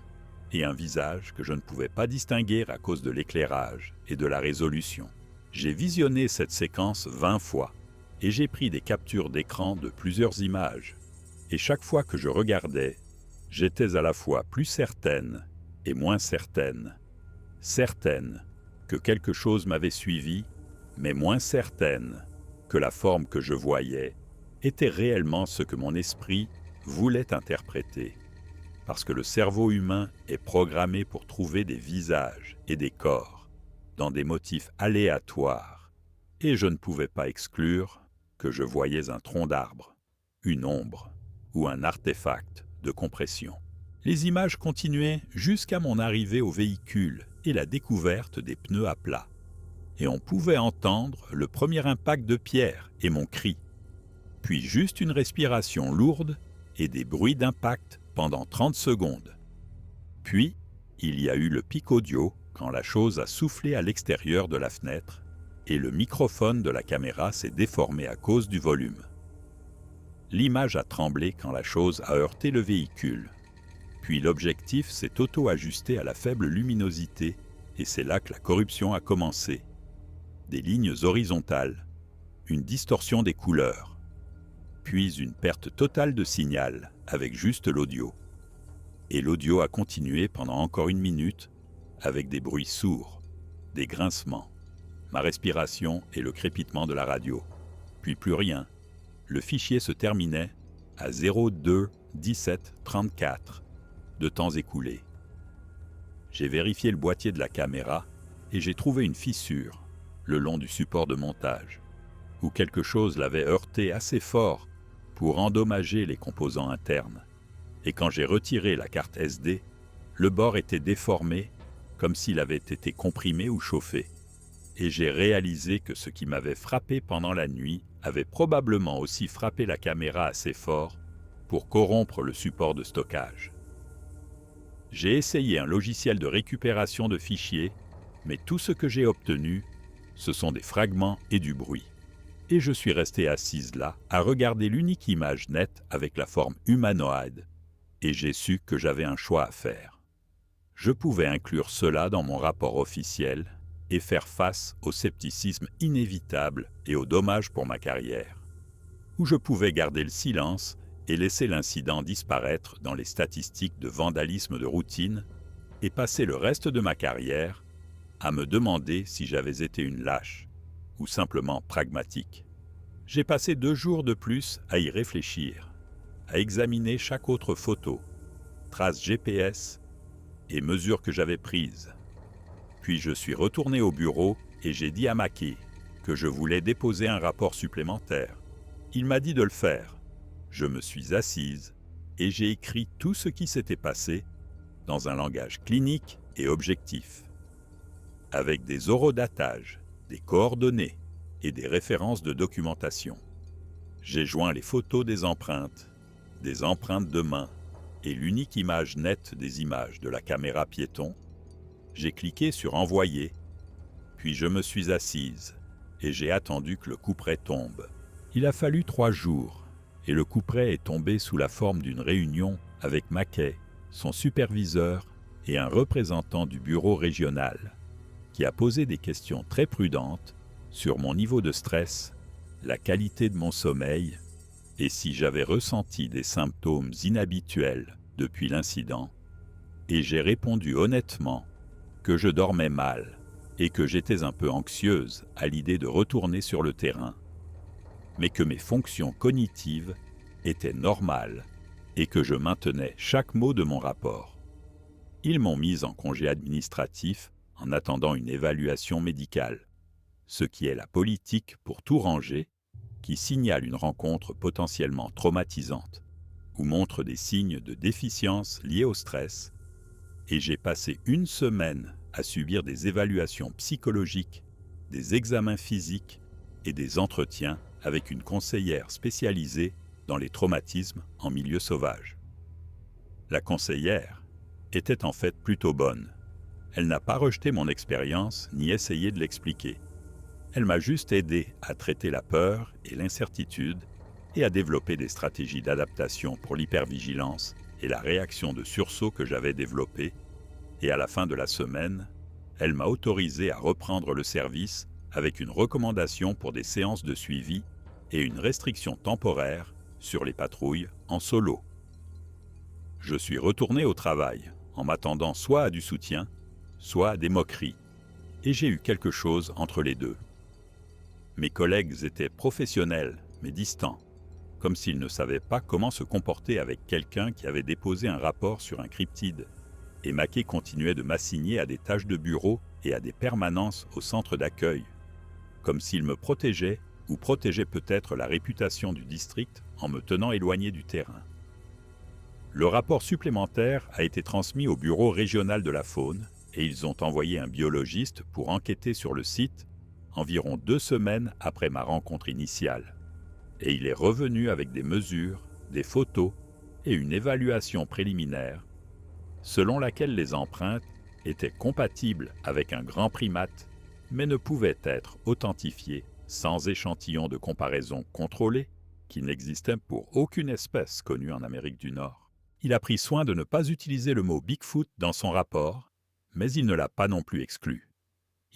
et un visage que je ne pouvais pas distinguer à cause de l'éclairage et de la résolution. J'ai visionné cette séquence 20 fois, et j'ai pris des captures d'écran de plusieurs images, et chaque fois que je regardais, j'étais à la fois plus certaine et moins certaine. Certaine que quelque chose m'avait suivi, mais moins certaine que la forme que je voyais était réellement ce que mon esprit voulait interpréter. Parce que le cerveau humain est programmé pour trouver des visages et des corps dans des motifs aléatoires, et je ne pouvais pas exclure que je voyais un tronc d'arbre, une ombre ou un artefact de compression. Les images continuaient jusqu'à mon arrivée au véhicule et la découverte des pneus à plat. Et on pouvait entendre le premier impact de pierre et mon cri, puis juste une respiration lourde et des bruits d'impact pendant 30 secondes. Puis, il y a eu le pic audio quand la chose a soufflé à l'extérieur de la fenêtre et le microphone de la caméra s'est déformé à cause du volume. L'image a tremblé quand la chose a heurté le véhicule. Puis l'objectif s'est auto-ajusté à la faible luminosité et c'est là que la corruption a commencé. Des lignes horizontales, une distorsion des couleurs. puis une perte totale de signal avec juste l'audio. Et l'audio a continué pendant encore 1 minute avec des bruits sourds, des grincements, ma respiration et le crépitement de la radio. Puis plus rien. Le fichier se terminait à 02 17 34 de temps écoulé. J'ai vérifié le boîtier de la caméra et j'ai trouvé une fissure le long du support de montage, où quelque chose l'avait heurté assez fort pour endommager les composants internes. Et quand j'ai retiré la carte SD, le bord était déformé comme s'il avait été comprimé ou chauffé. Et j'ai réalisé que ce qui m'avait frappé pendant la nuit avait probablement aussi frappé la caméra assez fort pour corrompre le support de stockage. J'ai essayé un logiciel de récupération de fichiers, mais tout ce que j'ai obtenu, ce sont des fragments et du bruit. Et je suis resté assise là, à regarder l'unique image nette avec la forme humanoïde, et j'ai su que j'avais un choix à faire. Je pouvais inclure cela dans mon rapport officiel et faire face au scepticisme inévitable et aux dommages pour ma carrière. Ou je pouvais garder le silence et laisser l'incident disparaître dans les statistiques de vandalisme de routine et passer le reste de ma carrière à me demander si j'avais été une lâche ou simplement pragmatique. J'ai passé 2 jours de plus à y réfléchir, à examiner chaque autre photo, traces GPS et mesures que j'avais prises. Puis je suis retourné au bureau et j'ai dit à Mackey que je voulais déposer un rapport supplémentaire. Il m'a dit de le faire. Je me suis assise et j'ai écrit tout ce qui s'était passé dans un langage clinique et objectif, avec des horodatages, des coordonnées et des références de documentation. J'ai joint les photos des empreintes de main et l'unique image nette des images de la caméra piéton. J'ai cliqué sur « Envoyer », puis je me suis assise et j'ai attendu que le couperet tombe. Il a fallu 3 jours et le couperet est tombé sous la forme d'une réunion avec Mackay, son superviseur et un représentant du bureau régional, qui a posé des questions très prudentes sur mon niveau de stress, la qualité de mon sommeil et si j'avais ressenti des symptômes inhabituels depuis l'incident, et j'ai répondu honnêtement que je dormais mal et que j'étais un peu anxieuse à l'idée de retourner sur le terrain, mais que mes fonctions cognitives étaient normales et que je maintenais chaque mot de mon rapport. Ils m'ont mise en congé administratif en attendant une évaluation médicale, ce qui est la politique pour tout ranger, qui signale une rencontre potentiellement traumatisante ou montre des signes de déficience liés au stress, et j'ai passé 1 semaine à subir des évaluations psychologiques, des examens physiques et des entretiens avec une conseillère spécialisée dans les traumatismes en milieu sauvage. La conseillère était en fait plutôt bonne. Elle n'a pas rejeté mon expérience ni essayé de l'expliquer. Elle m'a juste aidé à traiter la peur et l'incertitude et à développer des stratégies d'adaptation pour l'hypervigilance et la réaction de sursaut que j'avais développée. Et à la fin de la semaine, elle m'a autorisé à reprendre le service avec une recommandation pour des séances de suivi et une restriction temporaire sur les patrouilles en solo. Je suis retourné au travail en m'attendant soit à du soutien, soit à des moqueries, et j'ai eu quelque chose entre les deux. Mes collègues étaient professionnels mais distants, comme s'ils ne savaient pas comment se comporter avec quelqu'un qui avait déposé un rapport sur un cryptide, et Mackay continuait de m'assigner à des tâches de bureau et à des permanences au centre d'accueil, comme s'il me protégeait ou protégeait peut-être la réputation du district en me tenant éloigné du terrain. Le rapport supplémentaire a été transmis au bureau régional de la faune et ils ont envoyé un biologiste pour enquêter sur le site environ 2 semaines après ma rencontre initiale. Et il est revenu avec des mesures, des photos et une évaluation préliminaire selon laquelle les empreintes étaient compatibles avec un grand primate mais ne pouvaient être authentifiées sans échantillon de comparaison contrôlé qui n'existait pour aucune espèce connue en Amérique du Nord. Il a pris soin de ne pas utiliser le mot Bigfoot dans son rapport, mais il ne l'a pas non plus exclu.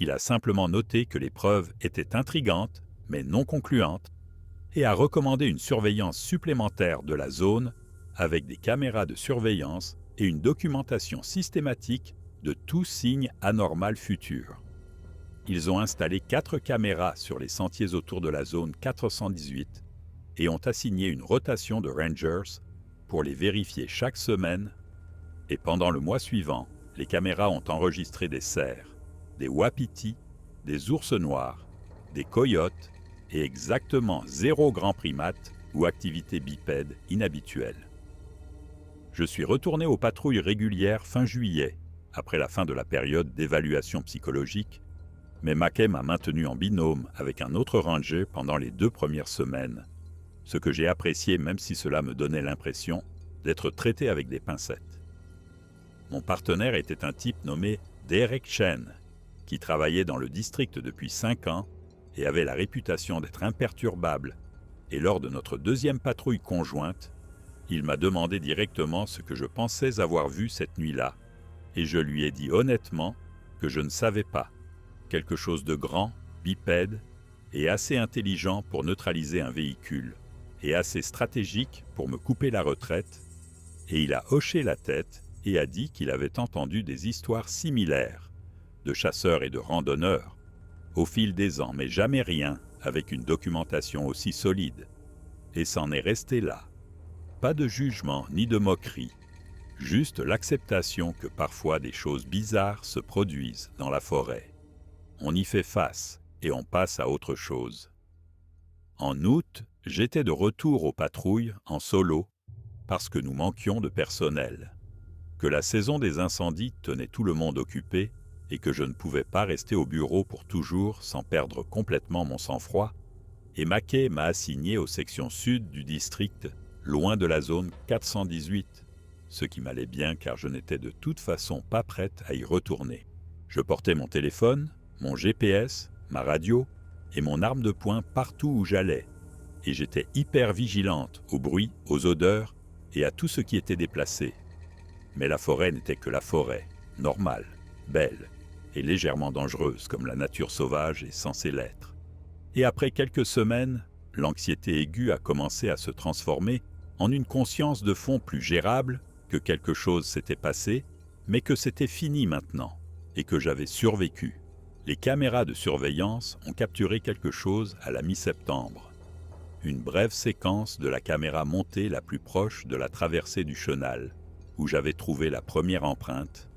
Il a simplement noté que les preuves étaient intrigantes, mais non concluantes, et a recommandé une surveillance supplémentaire de la zone avec des caméras de surveillance et une documentation systématique de tout signe anormal futur. Ils ont installé 4 caméras sur les sentiers autour de la zone 418 et ont assigné une rotation de rangers pour les vérifier chaque semaine, et pendant le mois suivant, les caméras ont enregistré des cerfs, des wapitis, des ours noirs, des coyotes et exactement 0 grand primate ou activité bipède inhabituelle. Je suis retourné aux patrouilles régulières fin juillet, après la fin de la période d'évaluation psychologique, mais Mackay m'a maintenu en binôme avec un autre ranger pendant les 2 premières semaines, ce que j'ai apprécié même si cela me donnait l'impression d'être traité avec des pincettes. Mon partenaire était un type nommé Derek Chen, qui travaillait dans le district depuis 5 ans et avait la réputation d'être imperturbable, et lors de notre 2e patrouille conjointe, il m'a demandé directement ce que je pensais avoir vu cette nuit-là, et je lui ai dit honnêtement que je ne savais pas. Quelque chose de grand, bipède, et assez intelligent pour neutraliser un véhicule, et assez stratégique pour me couper la retraite, et il a hoché la tête et a dit qu'il avait entendu des histoires similaires, de chasseurs et de randonneurs, au fil des ans, mais jamais rien avec une documentation aussi solide. Et c'en est resté là. Pas de jugement ni de moquerie, juste l'acceptation que parfois des choses bizarres se produisent dans la forêt. On y fait face et on passe à autre chose. En août, j'étais de retour aux patrouilles en solo parce que nous manquions de personnel, que la saison des incendies tenait tout le monde occupé et que je ne pouvais pas rester au bureau pour toujours sans perdre complètement mon sang-froid, et Mackay m'a assigné aux sections sud du district, loin de la zone 418, ce qui m'allait bien car je n'étais de toute façon pas prête à y retourner. Je portais mon téléphone, mon GPS, ma radio et mon arme de poing partout où j'allais, et j'étais hyper vigilante aux bruits, aux odeurs et à tout ce qui était déplacé. Mais la forêt n'était que la forêt, normale, belle et légèrement dangereuse comme la nature sauvage est censée l'être. Et après quelques semaines, l'anxiété aiguë a commencé à se transformer en une conscience de fond plus gérable, que quelque chose s'était passé, mais que c'était fini maintenant, et que j'avais survécu. Les caméras de surveillance ont capturé quelque chose à la mi-septembre. Une brève séquence de la caméra montée la plus proche de la traversée du chenal, où j'avais trouvé la première empreinte,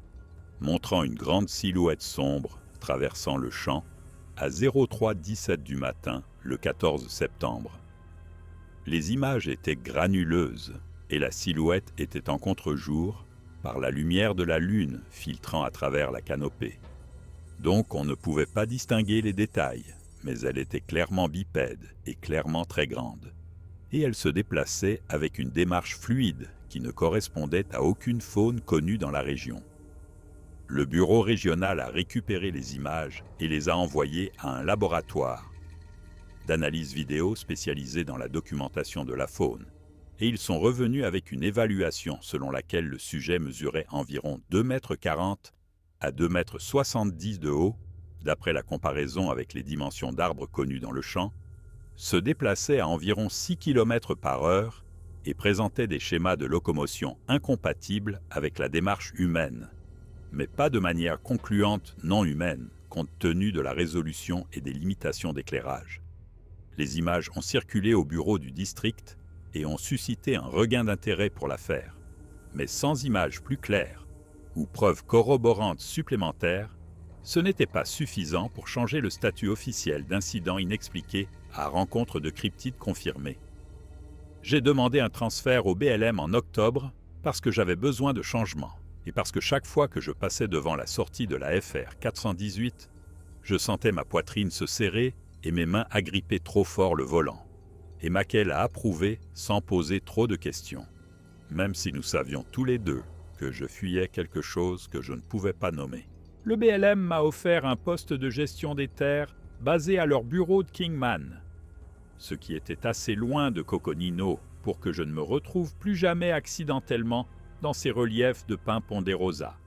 montrant une grande silhouette sombre traversant le champ à 03:17 du matin le 14 septembre. Les images étaient granuleuses et la silhouette était en contre-jour par la lumière de la lune filtrant à travers la canopée. Donc on ne pouvait pas distinguer les détails, mais elle était clairement bipède et clairement très grande. Et elle se déplaçait avec une démarche fluide qui ne correspondait à aucune faune connue dans la région. Le bureau régional a récupéré les images et les a envoyées à un laboratoire d'analyse vidéo spécialisé dans la documentation de la faune, et ils sont revenus avec une évaluation selon laquelle le sujet mesurait environ 2,40 m à 2,70 m de haut, d'après la comparaison avec les dimensions d'arbres connus dans le champ, se déplaçait à environ 6 km/h et présentait des schémas de locomotion incompatibles avec la démarche humaine, mais pas de manière concluante non humaine, compte tenu de la résolution et des limitations d'éclairage. Les images ont circulé au bureau du district et ont suscité un regain d'intérêt pour l'affaire, mais sans images plus claires ou preuves corroborantes supplémentaires, ce n'était pas suffisant pour changer le statut officiel d'incident inexpliqué à rencontre de cryptides confirmés. J'ai demandé un transfert au BLM en octobre parce que j'avais besoin de changement et parce que chaque fois que je passais devant la sortie de la FR 418, je sentais ma poitrine se serrer et mes mains agripper trop fort le volant. Et Mackay l'a approuvé sans poser trop de questions, même si nous savions tous les deux que je fuyais quelque chose que je ne pouvais pas nommer. Le BLM m'a offert un poste de gestion des terres basé à leur bureau de Kingman, ce qui était assez loin de Coconino pour que je ne me retrouve plus jamais accidentellement dans ces reliefs de pins ponderosa.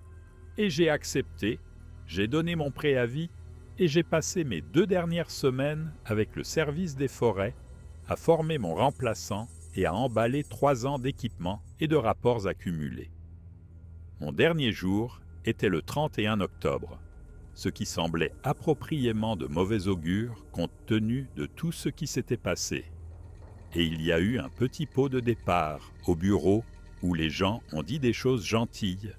Et j'ai accepté, j'ai donné mon préavis et j'ai passé mes 2 dernières semaines avec le service des forêts à former mon remplaçant et à emballer 3 ans d'équipement et de rapports accumulés. Mon dernier jour était le 31 octobre, ce qui semblait appropriément de mauvais augure compte tenu de tout ce qui s'était passé. Et il y a eu un petit pot de départ au bureau où les gens ont dit des choses gentilles,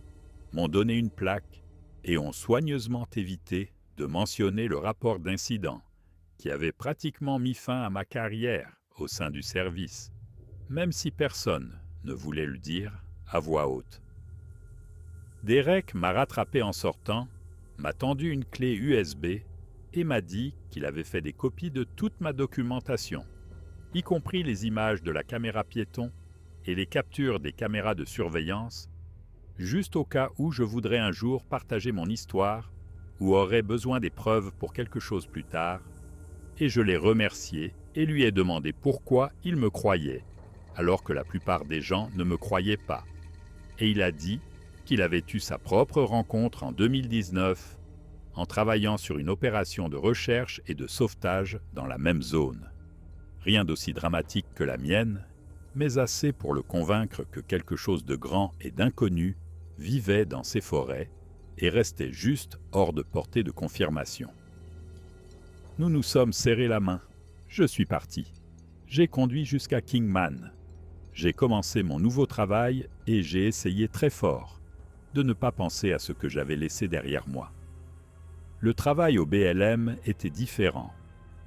m'ont donné une plaque et ont soigneusement évité de mentionner le rapport d'incident qui avait pratiquement mis fin à ma carrière au sein du service, même si personne ne voulait le dire à voix haute. Derek m'a rattrapé en sortant, m'a tendu une clé USB et m'a dit qu'il avait fait des copies de toute ma documentation, y compris les images de la caméra piéton et les captures des caméras de surveillance, juste au cas où je voudrais un jour partager mon histoire ou aurais besoin des preuves pour quelque chose plus tard, et je l'ai remercié et lui ai demandé pourquoi il me croyait, alors que la plupart des gens ne me croyaient pas. Et il a dit qu'il avait eu sa propre rencontre en 2019 en travaillant sur une opération de recherche et de sauvetage dans la même zone. Rien d'aussi dramatique que la mienne, mais assez pour le convaincre que quelque chose de grand et d'inconnu vivait dans ces forêts et restait juste hors de portée de confirmation. Nous nous sommes serrés la main. Je suis parti. J'ai conduit jusqu'à Kingman. J'ai commencé mon nouveau travail et j'ai essayé très fort de ne pas penser à ce que j'avais laissé derrière moi. Le travail au BLM était différent,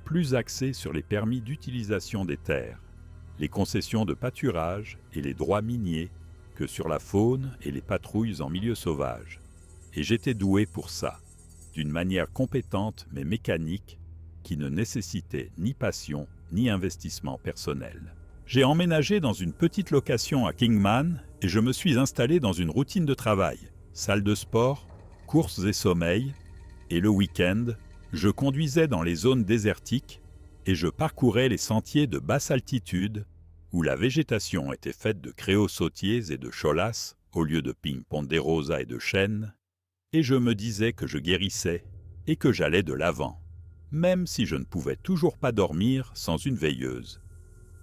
plus axé sur les permis d'utilisation des terres, les concessions de pâturage et les droits miniers que sur la faune et les patrouilles en milieu sauvage. Et j'étais doué pour ça, d'une manière compétente mais mécanique qui ne nécessitait ni passion ni investissement personnel. J'ai emménagé dans une petite location à Kingman et je me suis installé dans une routine de travail, salle de sport, courses et sommeil, et le week-end, je conduisais dans les zones désertiques et je parcourais les sentiers de basse altitude où la végétation était faite de créosotiers et de cholas au lieu de pins ponderosa et de chênes, et je me disais que je guérissais et que j'allais de l'avant, même si je ne pouvais toujours pas dormir sans une veilleuse,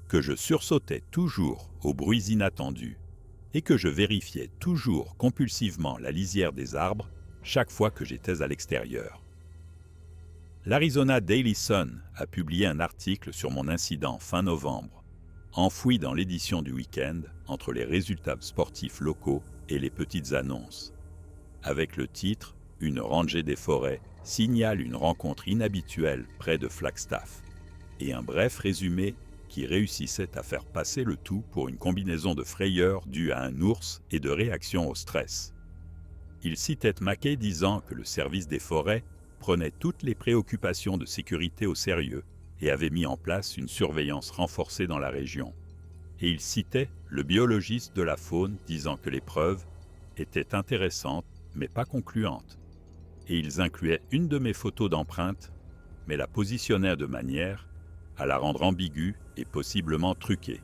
que je sursautais toujours aux bruits inattendus et que je vérifiais toujours compulsivement la lisière des arbres chaque fois que j'étais à l'extérieur. L'Arizona Daily Sun a publié un article sur mon incident fin novembre, enfoui dans l'édition du week-end entre les résultats sportifs locaux et les petites annonces, avec le titre « Une rangée des forêts signale une rencontre inhabituelle près de Flagstaff » et un bref résumé qui réussissait à faire passer le tout pour une combinaison de frayeur due à un ours et de réaction au stress. Il citait Mackay disant que le service des forêts prenait toutes les préoccupations de sécurité au sérieux et avait mis en place une surveillance renforcée dans la région. Et il citait le biologiste de la faune disant que les preuves étaient intéressantes mais pas concluantes. Et ils incluaient une de mes photos d'empreinte, mais la positionnaient de manière à la rendre ambiguë et possiblement truquée.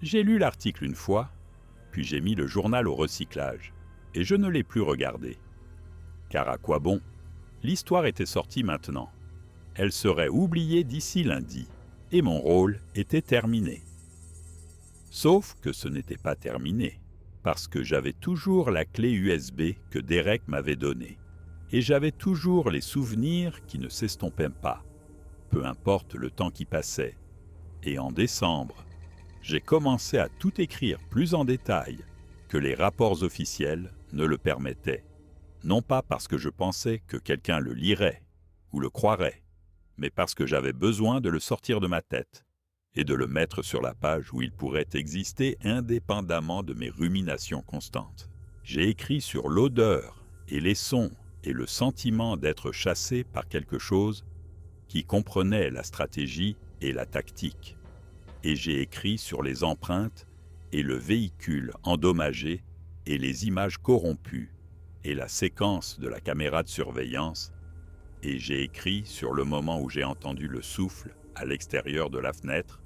J'ai lu l'article une fois, puis j'ai mis le journal au recyclage, et je ne l'ai plus regardé. Car à quoi bon ? L'histoire était sortie maintenant. Elle serait oubliée d'ici lundi, et mon rôle était terminé. Sauf que ce n'était pas terminé, parce que j'avais toujours la clé USB que Derek m'avait donnée, et j'avais toujours les souvenirs qui ne s'estompaient pas, peu importe le temps qui passait. Et en décembre, j'ai commencé à tout écrire plus en détail que les rapports officiels ne le permettaient. Non pas parce que je pensais que quelqu'un le lirait ou le croirait, mais parce que j'avais besoin de le sortir de ma tête et de le mettre sur la page où il pourrait exister indépendamment de mes ruminations constantes. J'ai écrit sur l'odeur et les sons et le sentiment d'être chassé par quelque chose qui comprenait la stratégie et la tactique. Et j'ai écrit sur les empreintes et le véhicule endommagé et les images corrompues et la séquence de la caméra de surveillance, et j'ai écrit sur le moment où j'ai entendu le souffle à l'extérieur de la fenêtre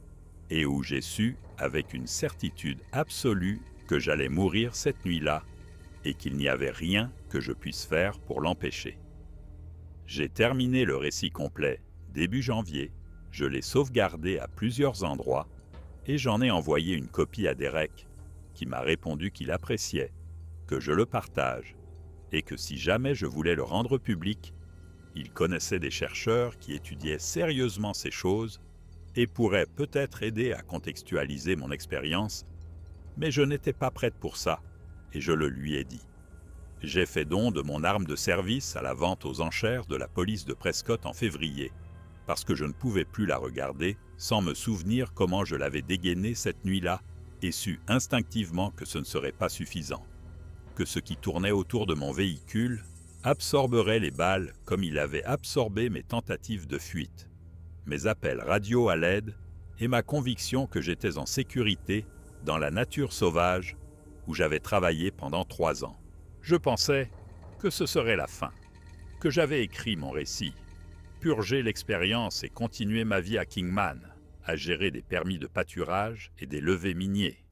et où j'ai su avec une certitude absolue que j'allais mourir cette nuit-là et qu'il n'y avait rien que je puisse faire pour l'empêcher. J'ai terminé le récit complet début janvier Je l'ai sauvegardé à plusieurs endroits et j'en ai envoyé une copie à Derek, qui m'a répondu qu'il appréciait, que je le partage et que si jamais je voulais le rendre public, il connaissait des chercheurs qui étudiaient sérieusement ces choses et pourraient peut-être aider à contextualiser mon expérience, mais je n'étais pas prête pour ça et je le lui ai dit. J'ai fait don de mon arme de service à la vente aux enchères de la police de Prescott en février, parce que je ne pouvais plus la regarder sans me souvenir comment je l'avais dégainée cette nuit-là et su instinctivement que ce ne serait pas suffisant, que ce qui tournait autour de mon véhicule absorberait les balles comme il avait absorbé mes tentatives de fuite, mes appels radio à l'aide et ma conviction que j'étais en sécurité dans la nature sauvage où j'avais travaillé pendant 3 ans. Je pensais que ce serait la fin, que j'avais écrit mon récit, purgé l'expérience et continué ma vie à Kingman, à gérer des permis de pâturage et des levées miniers.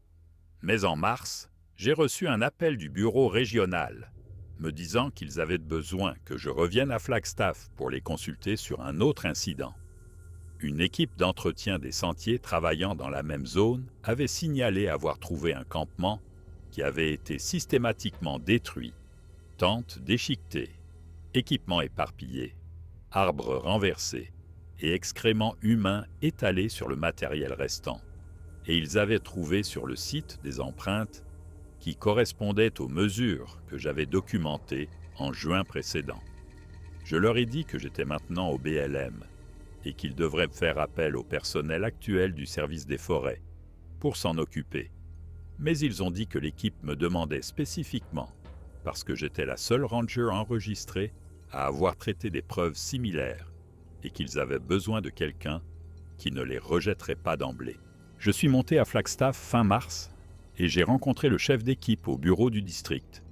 Mais en mars, j'ai reçu un appel du bureau régional, me disant qu'ils avaient besoin que je revienne à Flagstaff pour les consulter sur un autre incident. Une équipe d'entretien des sentiers travaillant dans la même zone avait signalé avoir trouvé un campement qui avait été systématiquement détruit, tentes déchiquetées, équipements éparpillés, arbres renversés et excréments humains étalés sur le matériel restant. Et ils avaient trouvé sur le site des empreintes qui correspondaient aux mesures que j'avais documentées en juin précédent. Je leur ai dit que j'étais maintenant au BLM et qu'ils devraient faire appel au personnel actuel du service des forêts pour s'en occuper. Mais ils ont dit que l'équipe me demandait spécifiquement, parce que j'étais la seule ranger enregistrée à avoir traité des preuves similaires, et qu'ils avaient besoin de quelqu'un qui ne les rejetterait pas d'emblée. Je suis monté à Flagstaff fin mars, et j'ai rencontré le chef d'équipe au bureau du district.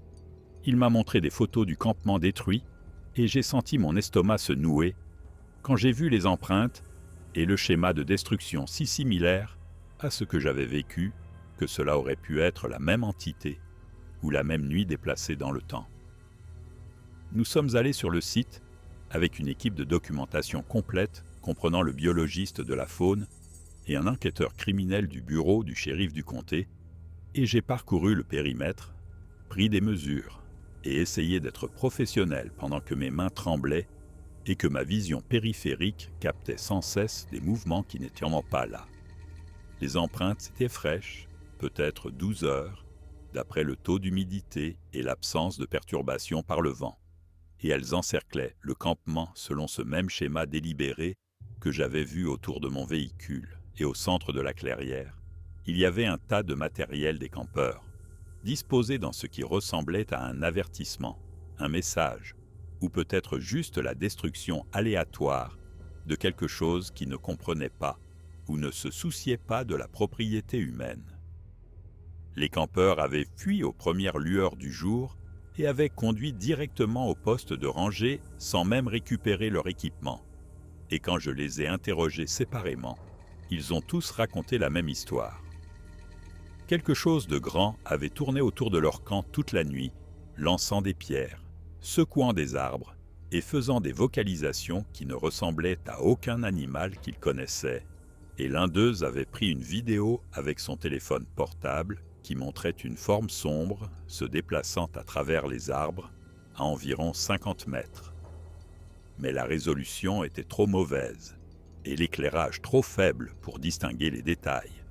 Il m'a montré des photos du campement détruit, et j'ai senti mon estomac se nouer quand j'ai vu les empreintes et le schéma de destruction si similaire à ce que j'avais vécu, que cela aurait pu être la même entité ou la même nuit déplacée dans le temps. Nous sommes allés sur le site avec une équipe de documentation complète comprenant le biologiste de la faune et un enquêteur criminel du bureau du shérif du comté, et j'ai parcouru le périmètre, pris des mesures et essayé d'être professionnel pendant que mes mains tremblaient et que ma vision périphérique captait sans cesse des mouvements qui n'étaient sûrement pas là. Les empreintes étaient fraîches, peut-être 12 heures, d'après le taux d'humidité et l'absence de perturbation par le vent, et elles encerclaient le campement selon ce même schéma délibéré que j'avais vu autour de mon véhicule, et au centre de la clairière, il y avait un tas de matériel des campeurs, disposé dans ce qui ressemblait à un avertissement, un message, ou peut-être juste la destruction aléatoire de quelque chose qui ne comprenait pas ou ne se souciait pas de la propriété humaine. Les campeurs avaient fui aux premières lueurs du jour et avaient conduit directement au poste de rangée sans même récupérer leur équipement. Et quand je les ai interrogés séparément, ils ont tous raconté la même histoire. Quelque chose de grand avait tourné autour de leur camp toute la nuit, lançant des pierres, secouant des arbres et faisant des vocalisations qui ne ressemblaient à aucun animal qu'ils connaissaient. Et l'un d'eux avait pris une vidéo avec son téléphone portable qui montrait une forme sombre se déplaçant à travers les arbres à environ 50 mètres. Mais la résolution était trop mauvaise et l'éclairage trop faible pour distinguer les détails.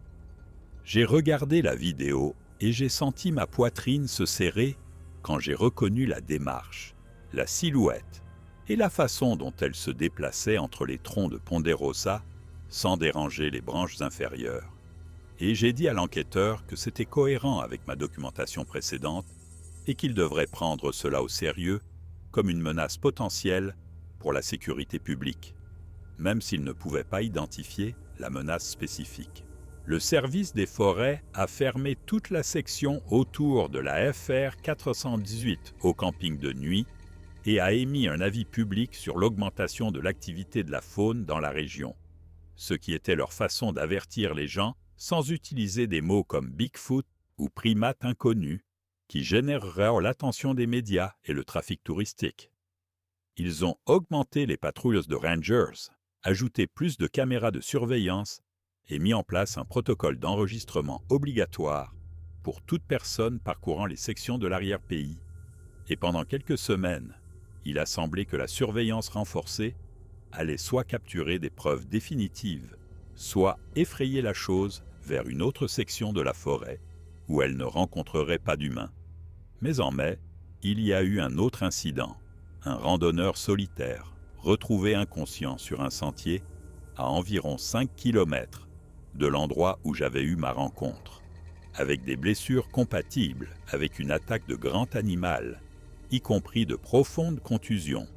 J'ai regardé la vidéo et j'ai senti ma poitrine se serrer quand j'ai reconnu la démarche, la silhouette et la façon dont elle se déplaçait entre les troncs de Ponderosa sans déranger les branches inférieures. Et j'ai dit à l'enquêteur que c'était cohérent avec ma documentation précédente et qu'il devrait prendre cela au sérieux comme une menace potentielle pour la sécurité publique, même s'il ne pouvait pas identifier la menace spécifique. Le service des forêts a fermé toute la section autour de la FR 418 au camping de nuit et a émis un avis public sur l'augmentation de l'activité de la faune dans la région, ce qui était leur façon d'avertir les gens sans utiliser des mots comme Bigfoot ou primates inconnus qui généreraient l'attention des médias et le trafic touristique. Ils ont augmenté les patrouilles de rangers ajouté plus de caméras de surveillance et mis en place un protocole d'enregistrement obligatoire pour toute personne parcourant les sections de l'arrière-pays. Et pendant quelques semaines, il a semblé que la surveillance renforcée allait soit capturer des preuves définitives, soit effrayer la chose vers une autre section de la forêt où elle ne rencontrerait pas d'humains. Mais en mai, il y a eu un autre incident, un randonneur solitaire, retrouvé inconscient sur un sentier à environ 5 km de l'endroit où j'avais eu ma rencontre, avec des blessures compatibles avec une attaque de grand animal, y compris de profondes contusions,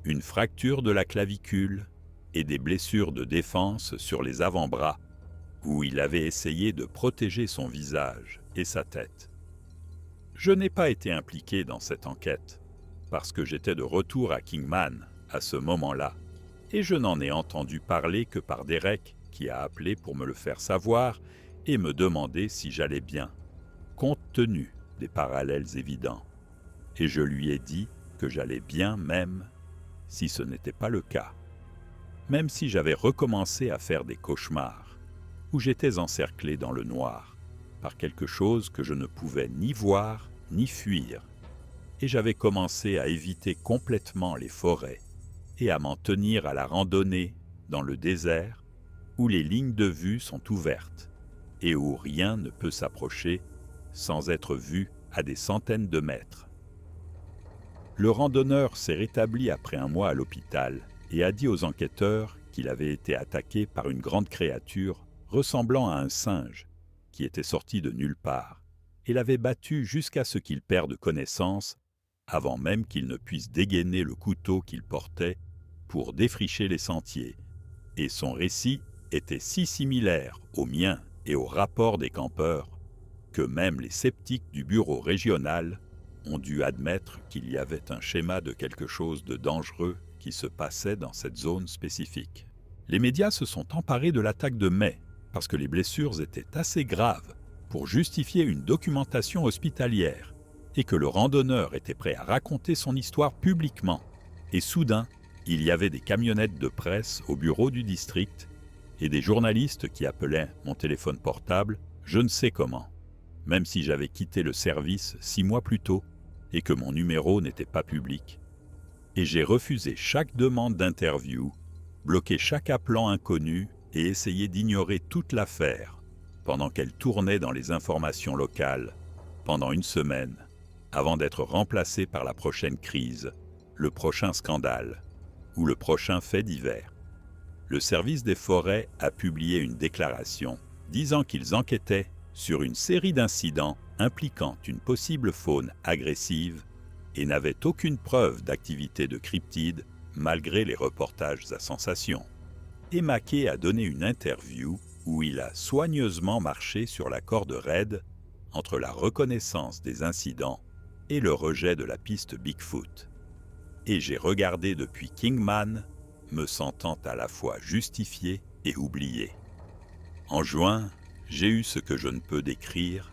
une fracture de la clavicule et des blessures de défense sur les avant-bras, où il avait essayé de protéger son visage et sa tête. Je n'ai pas été impliqué dans cette enquête, parce que j'étais de retour à Kingman à ce moment-là, et je n'en ai entendu parler que par Derek, qui a appelé pour me le faire savoir et me demander si j'allais bien, compte tenu des parallèles évidents. Et je lui ai dit que j'allais bien même si ce n'était pas le cas. Même si j'avais recommencé à faire des cauchemars, où j'étais encerclé dans le noir, par quelque chose que je ne pouvais ni voir ni fuir, et j'avais commencé à éviter complètement les forêts et à m'en tenir à la randonnée dans le désert, où les lignes de vue sont ouvertes et où rien ne peut s'approcher sans être vu à des centaines de mètres. Le randonneur s'est rétabli après un mois à l'hôpital et a dit aux enquêteurs qu'il avait été attaqué par une grande créature ressemblant à un singe qui était sorti de nulle part et l'avait battu jusqu'à ce qu'il perde connaissance avant même qu'il ne puisse dégainer le couteau qu'il portait pour défricher les sentiers. Et son récit était si similaire au mien et au rapport des campeurs que même les sceptiques du bureau régional ont dû admettre qu'il y avait un schéma de quelque chose de dangereux qui se passait dans cette zone spécifique. Les médias se sont emparés de l'attaque de mai parce que les blessures étaient assez graves pour justifier une documentation hospitalière et que le randonneur était prêt à raconter son histoire publiquement. Et soudain, il y avait des camionnettes de presse au bureau du district et des journalistes qui appelaient mon téléphone portable je ne sais comment, même si j'avais quitté le service 6 mois plus tôt et que mon numéro n'était pas public. Et j'ai refusé chaque demande d'interview, bloqué chaque appelant inconnu et essayé d'ignorer toute l'affaire pendant qu'elle tournait dans les informations locales pendant une semaine avant d'être remplacée par la prochaine crise, le prochain scandale ou le prochain fait divers. Le service des forêts a publié une déclaration disant qu'ils enquêtaient sur une série d'incidents impliquant une possible faune agressive et n'avaient aucune preuve d'activité de cryptides malgré les reportages à sensation. Et Mackay a donné une interview où il a soigneusement marché sur la corde raide entre la reconnaissance des incidents et le rejet de la piste Bigfoot. Et j'ai regardé depuis Kingman, me sentant à la fois justifié et oublié. En juin, j'ai eu ce que je ne peux décrire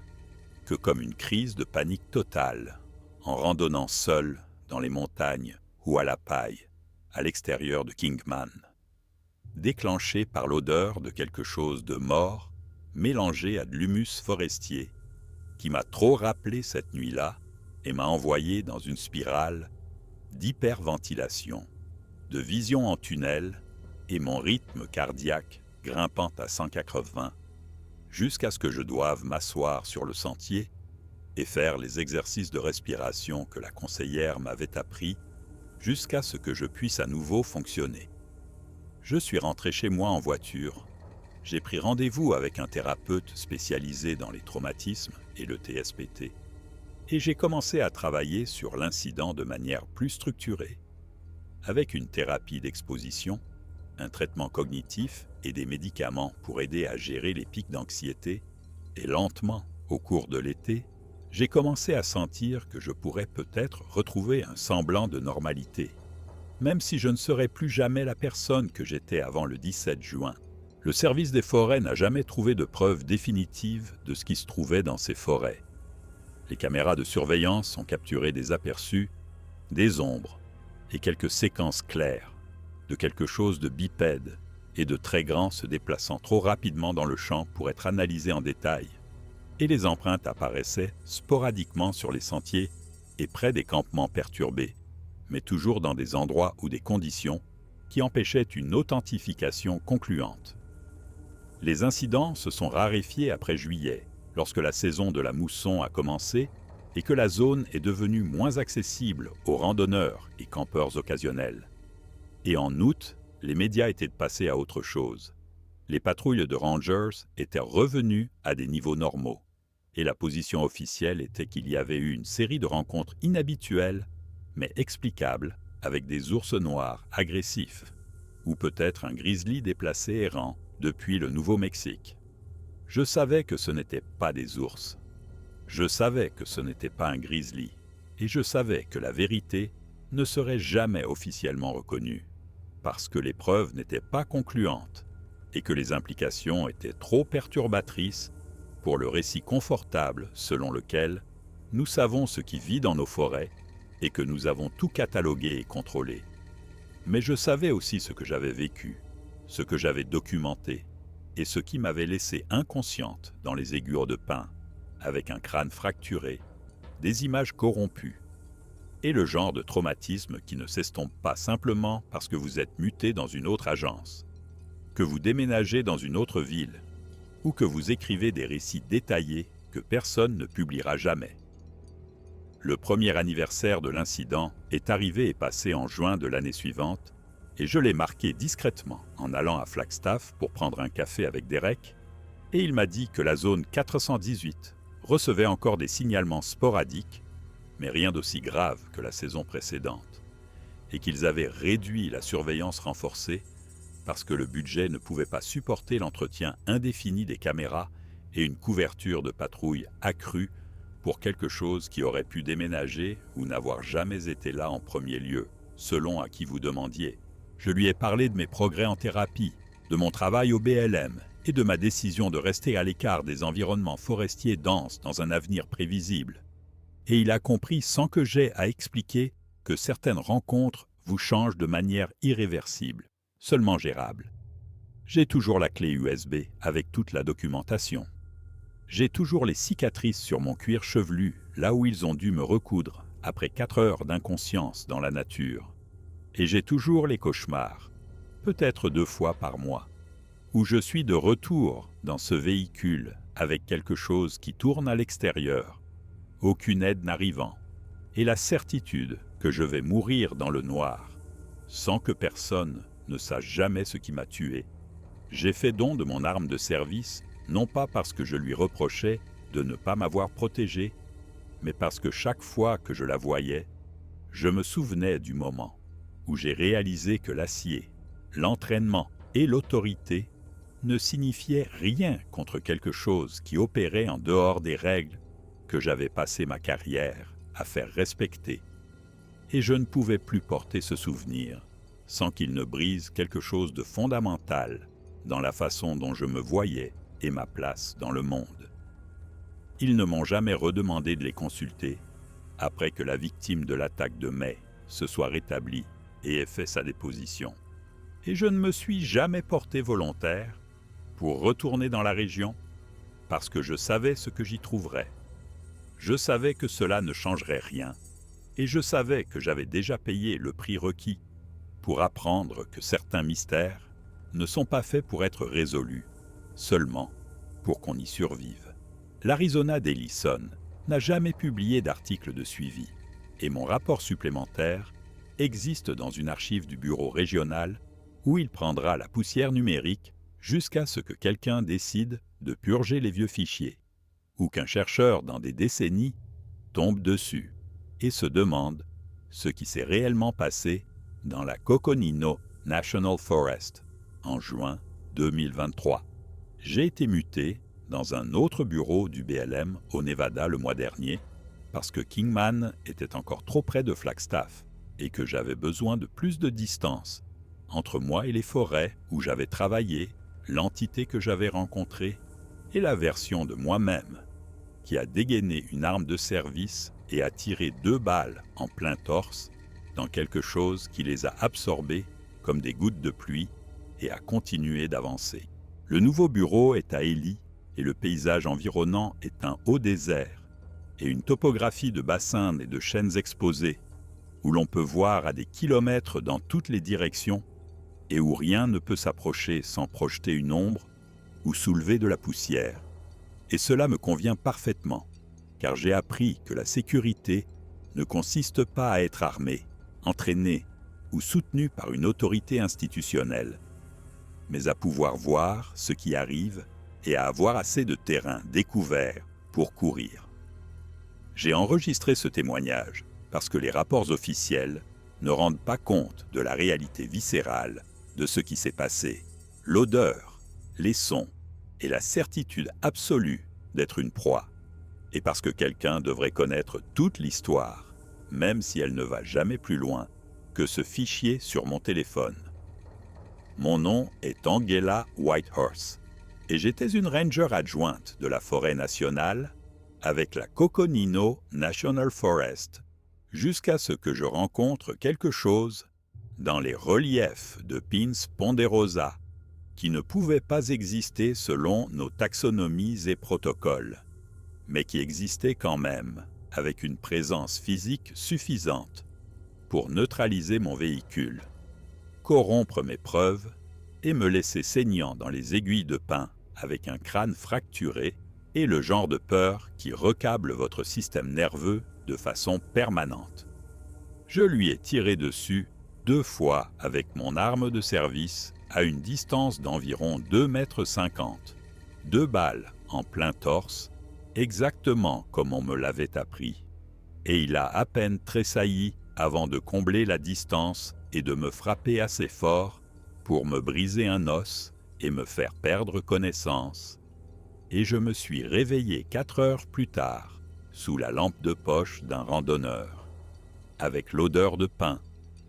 que comme une crise de panique totale, en randonnant seul dans les montagnes ou à la paille, à l'extérieur de Kingman, déclenchée par l'odeur de quelque chose de mort mélangé à de l'humus forestier, qui m'a trop rappelé cette nuit-là et m'a envoyé dans une spirale d'hyperventilation, de vision en tunnel et mon rythme cardiaque grimpant à 180, jusqu'à ce que je doive m'asseoir sur le sentier et faire les exercices de respiration que la conseillère m'avait appris, jusqu'à ce que je puisse à nouveau fonctionner. Je suis rentré chez moi en voiture. J'ai pris rendez-vous avec un thérapeute spécialisé dans les traumatismes et le TSPT. Et j'ai commencé à travailler sur l'incident de manière plus structurée, avec une thérapie d'exposition, un traitement cognitif et des médicaments pour aider à gérer les pics d'anxiété. Et lentement, au cours de l'été, j'ai commencé à sentir que je pourrais peut-être retrouver un semblant de normalité, même si je ne serais plus jamais la personne que j'étais avant le 17 juin. Le service des forêts n'a jamais trouvé de preuves définitives de ce qui se trouvait dans ces forêts. Les caméras de surveillance ont capturé des aperçus, des ombres et quelques séquences claires, de quelque chose de bipède et de très grand se déplaçant trop rapidement dans le champ pour être analysé en détail. Et les empreintes apparaissaient sporadiquement sur les sentiers et près des campements perturbés, mais toujours dans des endroits ou des conditions qui empêchaient une authentification concluante. Les incidents se sont raréfiés après juillet, lorsque la saison de la mousson a commencé et que la zone est devenue moins accessible aux randonneurs et campeurs occasionnels. Et en août, les médias étaient passés à autre chose. Les patrouilles de rangers étaient revenues à des niveaux normaux, et la position officielle était qu'il y avait eu une série de rencontres inhabituelles, mais explicables, avec des ours noirs agressifs, ou peut-être un grizzly déplacé errant depuis le Nouveau-Mexique. Je savais que ce n'étaient pas des ours. Je savais que ce n'était pas un grizzly, et je savais que la vérité ne serait jamais officiellement reconnue, parce que les preuves n'étaient pas concluantes, et que les implications étaient trop perturbatrices pour le récit confortable selon lequel nous savons ce qui vit dans nos forêts et que nous avons tout catalogué et contrôlé. Mais je savais aussi ce que j'avais vécu, ce que j'avais documenté, et ce qui m'avait laissé inconsciente dans les aiguilles de pin, avec un crâne fracturé, des images corrompues, et le genre de traumatisme qui ne s'estompe pas simplement parce que vous êtes muté dans une autre agence, que vous déménagez dans une autre ville, ou que vous écrivez des récits détaillés que personne ne publiera jamais. Le premier anniversaire de l'incident est arrivé et passé en juin de l'année suivante, et je l'ai marqué discrètement en allant à Flagstaff pour prendre un café avec Derek, et il m'a dit que la zone 418 recevait encore des signalements sporadiques, mais rien d'aussi grave que la saison précédente, et qu'ils avaient réduit la surveillance renforcée parce que le budget ne pouvait pas supporter l'entretien indéfini des caméras et une couverture de patrouille accrue pour quelque chose qui aurait pu déménager ou n'avoir jamais été là en premier lieu, selon à qui vous demandiez. Je lui ai parlé de mes progrès en thérapie, de mon travail au BLM et de ma décision de rester à l'écart des environnements forestiers denses dans un avenir prévisible. Et il a compris sans que j'aie à expliquer que certaines rencontres vous changent de manière irréversible, seulement gérable. J'ai toujours la clé USB avec toute la documentation. J'ai toujours les cicatrices sur mon cuir chevelu, là où ils ont dû me recoudre après 4 heures d'inconscience dans la nature. Et j'ai toujours les cauchemars, peut-être 2 fois par mois, où je suis de retour dans ce véhicule avec quelque chose qui tourne à l'extérieur, aucune aide n'arrivant, et la certitude que je vais mourir dans le noir, sans que personne ne sache jamais ce qui m'a tué. J'ai fait don de mon arme de service, non pas parce que je lui reprochais de ne pas m'avoir protégé, mais parce que chaque fois que je la voyais, je me souvenais du moment où j'ai réalisé que l'acier, l'entraînement et l'autorité ne signifiaient rien contre quelque chose qui opérait en dehors des règles que j'avais passé ma carrière à faire respecter. Et je ne pouvais plus porter ce souvenir sans qu'il ne brise quelque chose de fondamental dans la façon dont je me voyais et ma place dans le monde. Ils ne m'ont jamais redemandé de les consulter après que la victime de l'attaque de mai se soit rétablie et ait fait sa déposition. Et je ne me suis jamais porté volontaire pour retourner dans la région parce que je savais ce que j'y trouverais. Je savais que cela ne changerait rien et je savais que j'avais déjà payé le prix requis pour apprendre que certains mystères ne sont pas faits pour être résolus, seulement pour qu'on y survive. L'Arizona Daily Sun n'a jamais publié d'article de suivi, et mon rapport supplémentaire existe dans une archive du bureau régional où il prendra la poussière numérique jusqu'à ce que quelqu'un décide de purger les vieux fichiers, ou qu'un chercheur dans des décennies tombe dessus et se demande ce qui s'est réellement passé dans la Coconino National Forest en juin 2023. J'ai été muté dans un autre bureau du BLM au Nevada le mois dernier parce que Kingman était encore trop près de Flagstaff et que j'avais besoin de plus de distance entre moi et les forêts où j'avais travaillé, l'entité que j'avais rencontrée et la version de moi-même qui a dégainé une arme de service et a tiré 2 balles en plein torse dans quelque chose qui les a absorbés comme des gouttes de pluie et à continuer d'avancer. Le nouveau bureau est à Ely et le paysage environnant est un haut désert et une topographie de bassins et de chaînes exposées où l'on peut voir à des kilomètres dans toutes les directions et où rien ne peut s'approcher sans projeter une ombre ou soulever de la poussière. Et cela me convient parfaitement, car j'ai appris que la sécurité ne consiste pas à être armé, entraîné ou soutenu par une autorité institutionnelle, mais à pouvoir voir ce qui arrive et à avoir assez de terrain découvert pour courir. J'ai enregistré ce témoignage parce que les rapports officiels ne rendent pas compte de la réalité viscérale de ce qui s'est passé, l'odeur, les sons et la certitude absolue d'être une proie, et parce que quelqu'un devrait connaître toute l'histoire, même si elle ne va jamais plus loin que ce fichier sur mon téléphone. Mon nom est Angela Whitehorse, et j'étais une ranger adjointe de la forêt nationale avec la Coconino National Forest, jusqu'à ce que je rencontre quelque chose dans les reliefs de Pins Ponderosa qui ne pouvait pas exister selon nos taxonomies et protocoles, mais qui existait quand même avec une présence physique suffisante pour neutraliser mon véhicule, corrompre mes preuves et me laisser saignant dans les aiguilles de pin avec un crâne fracturé et le genre de peur qui recable votre système nerveux de façon permanente. Je lui ai tiré dessus 2 fois avec mon arme de service à une distance d'environ 2,50 m, 2 balles en plein torse, exactement comme on me l'avait appris, et il a à peine tressailli avant de combler la distance et de me frapper assez fort pour me briser un os et me faire perdre connaissance. Et je me suis réveillé 4 heures plus tard, sous la lampe de poche d'un randonneur, avec l'odeur de pin,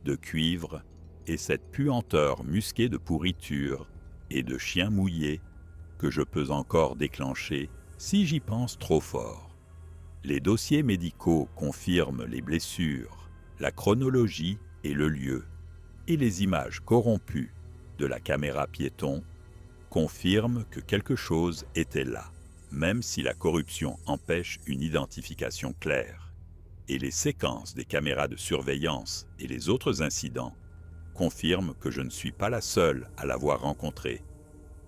de cuivre et cette puanteur musquée de pourriture et de chien mouillé que je peux encore déclencher si j'y pense trop fort. Les dossiers médicaux confirment les blessures, la chronologie et le lieu, et les images corrompues de la caméra piéton confirment que quelque chose était là, même si la corruption empêche une identification claire. Et les séquences des caméras de surveillance et les autres incidents confirment que je ne suis pas la seule à l'avoir rencontré,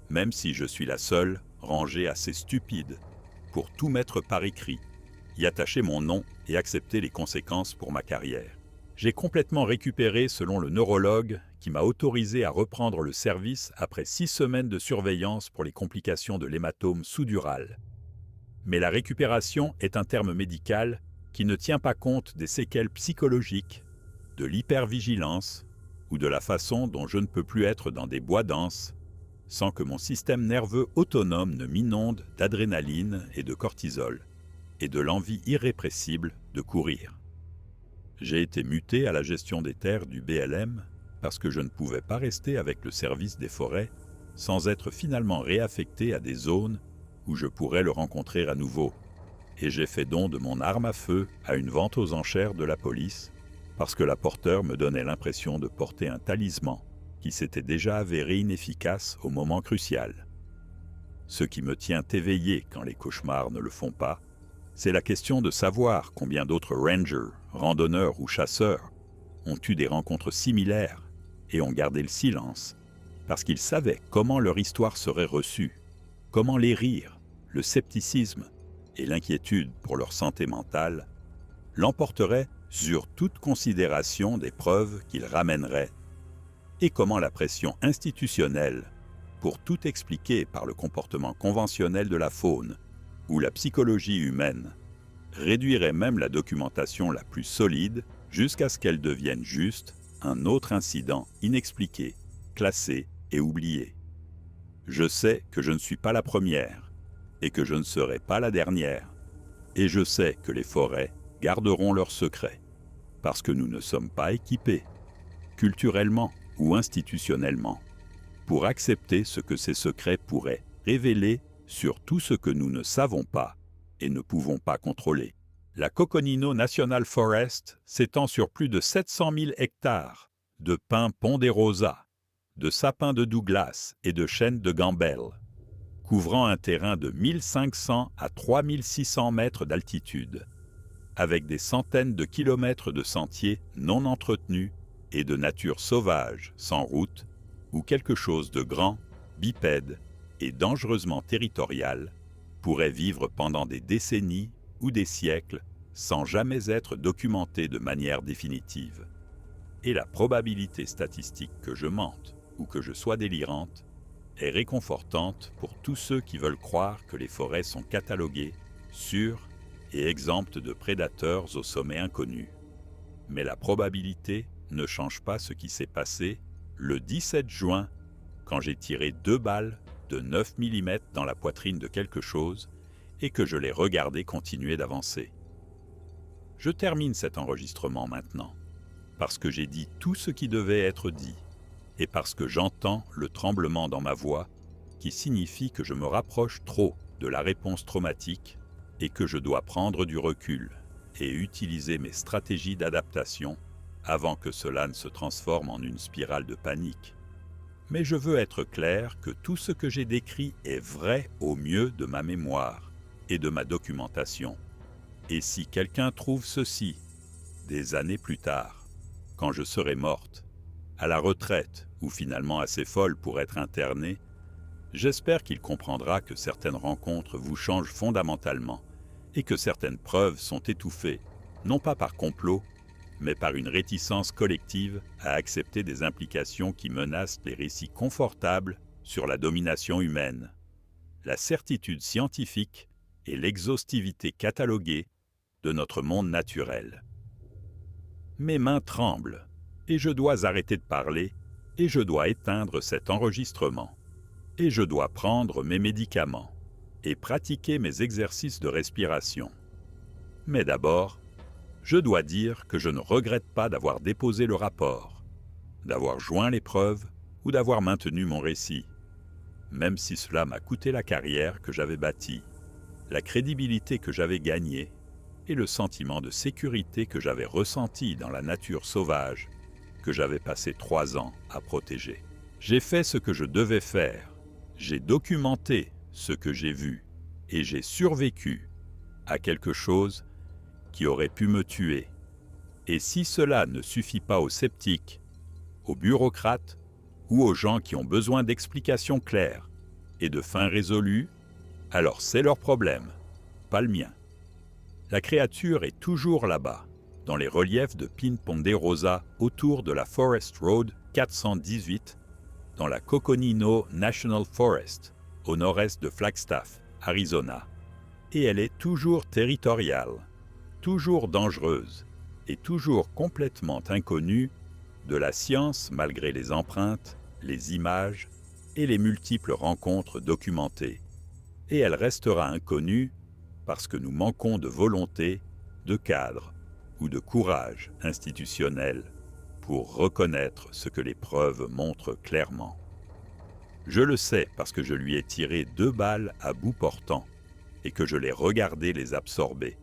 même si je suis la seule rangée assez stupide pour tout mettre par écrit, y attacher mon nom et accepter les conséquences pour ma carrière. J'ai complètement récupéré selon le neurologue qui m'a autorisé à reprendre le service après 6 semaines de surveillance pour les complications de l'hématome sous-dural. Mais la récupération est un terme médical qui ne tient pas compte des séquelles psychologiques, de l'hypervigilance ou de la façon dont je ne peux plus être dans des bois denses sans que mon système nerveux autonome ne m'inonde d'adrénaline et de cortisol et de l'envie irrépressible de courir. J'ai été muté à la gestion des terres du BLM parce que je ne pouvais pas rester avec le service des forêts sans être finalement réaffecté à des zones où je pourrais le rencontrer à nouveau. Et j'ai fait don de mon arme à feu à une vente aux enchères de la police parce que la porteur me donnait l'impression de porter un talisman qui s'était déjà avéré inefficace au moment crucial. Ce qui me tient éveillé quand les cauchemars ne le font pas, c'est la question de savoir combien d'autres rangers, randonneurs ou chasseurs ont eu des rencontres similaires et ont gardé le silence parce qu'ils savaient comment leur histoire serait reçue, comment les rires, le scepticisme et l'inquiétude pour leur santé mentale l'emporteraient sur toute considération des preuves qu'ils ramèneraient et comment la pression institutionnelle pour tout expliquer par le comportement conventionnel de la faune ou la psychologie humaine réduirait même la documentation la plus solide jusqu'à ce qu'elle devienne juste un autre incident inexpliqué, classé et oublié. Je sais que je ne suis pas la première et que je ne serai pas la dernière, et je sais que les forêts garderont leurs secrets parce que nous ne sommes pas équipés, culturellement ou institutionnellement, pour accepter ce que ces secrets pourraient révéler sur tout ce que nous ne savons pas et ne pouvons pas contrôler. La Coconino National Forest s'étend sur plus de 700 000 hectares de pins ponderosa, de sapins de Douglas et de chênes de Gambel, couvrant un terrain de 1500 à 3600 mètres d'altitude, avec des centaines de kilomètres de sentiers non entretenus et de nature sauvage, sans route, où quelque chose de grand, bipède et dangereusement territorial pourrait vivre pendant des décennies ou des siècles sans jamais être documenté de manière définitive. Et la probabilité statistique que je mente ou que je sois délirante est réconfortante pour tous ceux qui veulent croire que les forêts sont cataloguées, sûres et exemptes de prédateurs au sommet inconnu. Mais la probabilité ne change pas ce qui s'est passé le 17 juin, quand j'ai tiré 2 balles de 9 mm dans la poitrine de quelque chose et que je l'ai regardé continuer d'avancer. Je termine cet enregistrement maintenant, parce que j'ai dit tout ce qui devait être dit, et parce que j'entends le tremblement dans ma voix, qui signifie que je me rapproche trop de la réponse traumatique et que je dois prendre du recul et utiliser mes stratégies d'adaptation avant que cela ne se transforme en une spirale de panique. Mais je veux être clair que tout ce que j'ai décrit est vrai au mieux de ma mémoire et de ma documentation. Et si quelqu'un trouve ceci, des années plus tard, quand je serai morte, à la retraite ou finalement assez folle pour être internée, j'espère qu'il comprendra que certaines rencontres vous changent fondamentalement et que certaines preuves sont étouffées, non pas par complot, mais par une réticence collective à accepter des implications qui menacent les récits confortables sur la domination humaine, la certitude scientifique et l'exhaustivité cataloguée de notre monde naturel. Mes mains tremblent, et je dois arrêter de parler, et je dois éteindre cet enregistrement, et je dois prendre mes médicaments, et pratiquer mes exercices de respiration. Mais d'abord, je dois dire que je ne regrette pas d'avoir déposé le rapport, d'avoir joint les preuves ou d'avoir maintenu mon récit, même si cela m'a coûté la carrière que j'avais bâtie, la crédibilité que j'avais gagnée et le sentiment de sécurité que j'avais ressenti dans la nature sauvage que j'avais passé 3 ans à protéger. J'ai fait ce que je devais faire, j'ai documenté ce que j'ai vu et j'ai survécu à quelque chose qui aurait pu me tuer. Et si cela ne suffit pas aux sceptiques, aux bureaucrates ou aux gens qui ont besoin d'explications claires et de fins résolues, alors c'est leur problème, pas le mien. La créature est toujours là-bas, dans les reliefs de Pin Ponderosa autour de la Forest Road 418, dans la Coconino National Forest, au nord-est de Flagstaff, Arizona. Et elle est toujours territoriale, toujours dangereuse et toujours complètement inconnue de la science malgré les empreintes, les images et les multiples rencontres documentées. Et elle restera inconnue parce que nous manquons de volonté, de cadre ou de courage institutionnel pour reconnaître ce que les preuves montrent clairement. Je le sais parce que je lui ai tiré 2 balles à bout portant et que je l'ai regardé les absorber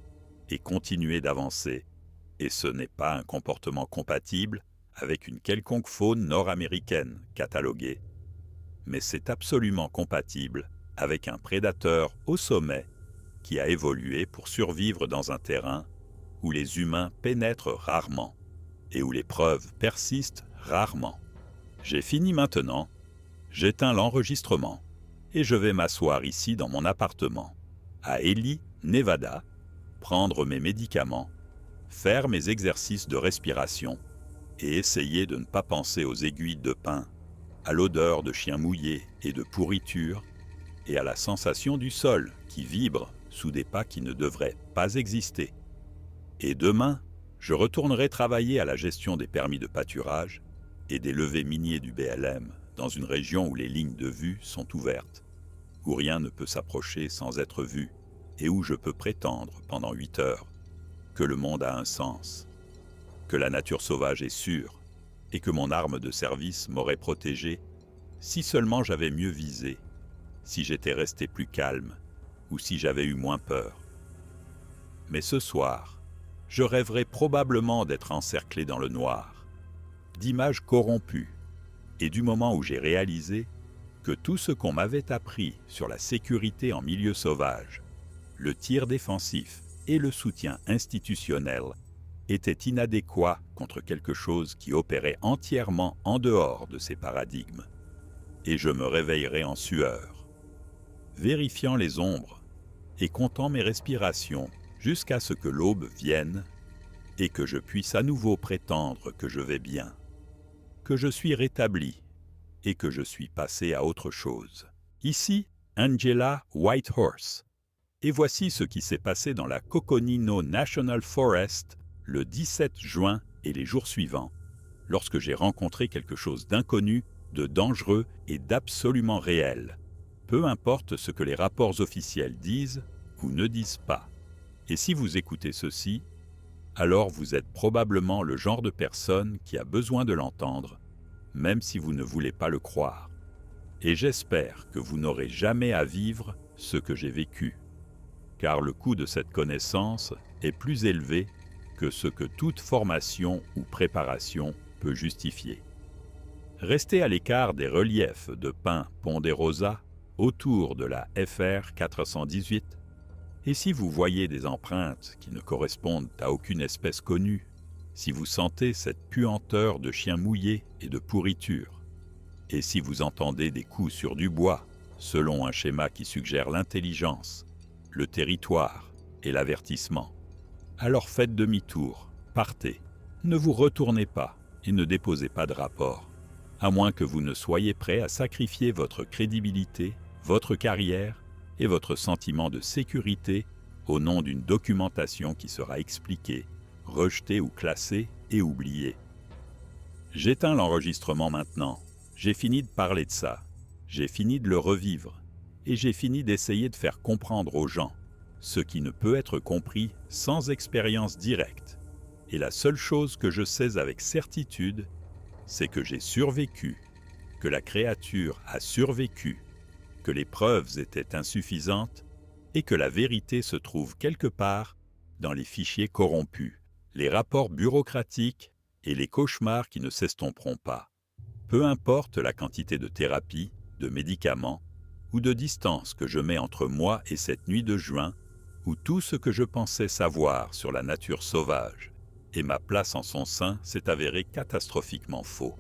et continuer d'avancer, et ce n'est pas un comportement compatible avec une quelconque faune nord-américaine cataloguée, mais c'est absolument compatible avec un prédateur au sommet qui a évolué pour survivre dans un terrain où les humains pénètrent rarement et où les preuves persistent rarement. J'ai fini maintenant, j'éteins l'enregistrement et je vais m'asseoir ici dans mon appartement, à Ely, Nevada, prendre mes médicaments, faire mes exercices de respiration et essayer de ne pas penser aux aiguilles de pin, à l'odeur de chien mouillé et de pourriture et à la sensation du sol qui vibre sous des pas qui ne devraient pas exister. Et demain, je retournerai travailler à la gestion des permis de pâturage et des levées miniers du BLM dans une région où les lignes de vue sont ouvertes, où rien ne peut s'approcher sans être vu et où je peux prétendre pendant 8 heures que le monde a un sens, que la nature sauvage est sûre et que mon arme de service m'aurait protégé si seulement j'avais mieux visé, si j'étais resté plus calme ou si j'avais eu moins peur. Mais ce soir, je rêverai probablement d'être encerclé dans le noir, d'images corrompues, et du moment où j'ai réalisé que tout ce qu'on m'avait appris sur la sécurité en milieu sauvage, le tir défensif et le soutien institutionnel étaient inadéquats contre quelque chose qui opérait entièrement en dehors de ces paradigmes. Et je me réveillerai en sueur, vérifiant les ombres et comptant mes respirations jusqu'à ce que l'aube vienne et que je puisse à nouveau prétendre que je vais bien, que je suis rétabli et que je suis passé à autre chose. Ici, Angela Whitehorse. Et voici ce qui s'est passé dans la Coconino National Forest le 17 juin et les jours suivants, lorsque j'ai rencontré quelque chose d'inconnu, de dangereux et d'absolument réel, peu importe ce que les rapports officiels disent ou ne disent pas. Et si vous écoutez ceci, alors vous êtes probablement le genre de personne qui a besoin de l'entendre, même si vous ne voulez pas le croire. Et j'espère que vous n'aurez jamais à vivre ce que j'ai vécu, car le coût de cette connaissance est plus élevé que ce que toute formation ou préparation peut justifier. Restez à l'écart des reliefs de pin ponderosa autour de la FR 418, et si vous voyez des empreintes qui ne correspondent à aucune espèce connue, si vous sentez cette puanteur de chien mouillé et de pourriture, et si vous entendez des coups sur du bois, selon un schéma qui suggère l'intelligence, le territoire et l'avertissement, alors faites demi-tour, partez, ne vous retournez pas et ne déposez pas de rapport, à moins que vous ne soyez prêt à sacrifier votre crédibilité, votre carrière et votre sentiment de sécurité au nom d'une documentation qui sera expliquée, rejetée ou classée et oubliée. J'éteins l'enregistrement maintenant. J'ai fini de parler de ça. J'ai fini de le revivre. Et j'ai fini d'essayer de faire comprendre aux gens ce qui ne peut être compris sans expérience directe. Et la seule chose que je sais avec certitude, c'est que j'ai survécu, que la créature a survécu, que les preuves étaient insuffisantes et que la vérité se trouve quelque part dans les fichiers corrompus, les rapports bureaucratiques et les cauchemars qui ne s'estomperont pas. Peu importe la quantité de thérapie, de médicaments ou de distance que je mets entre moi et cette nuit de juin où tout ce que je pensais savoir sur la nature sauvage et ma place en son sein s'est avéré catastrophiquement faux.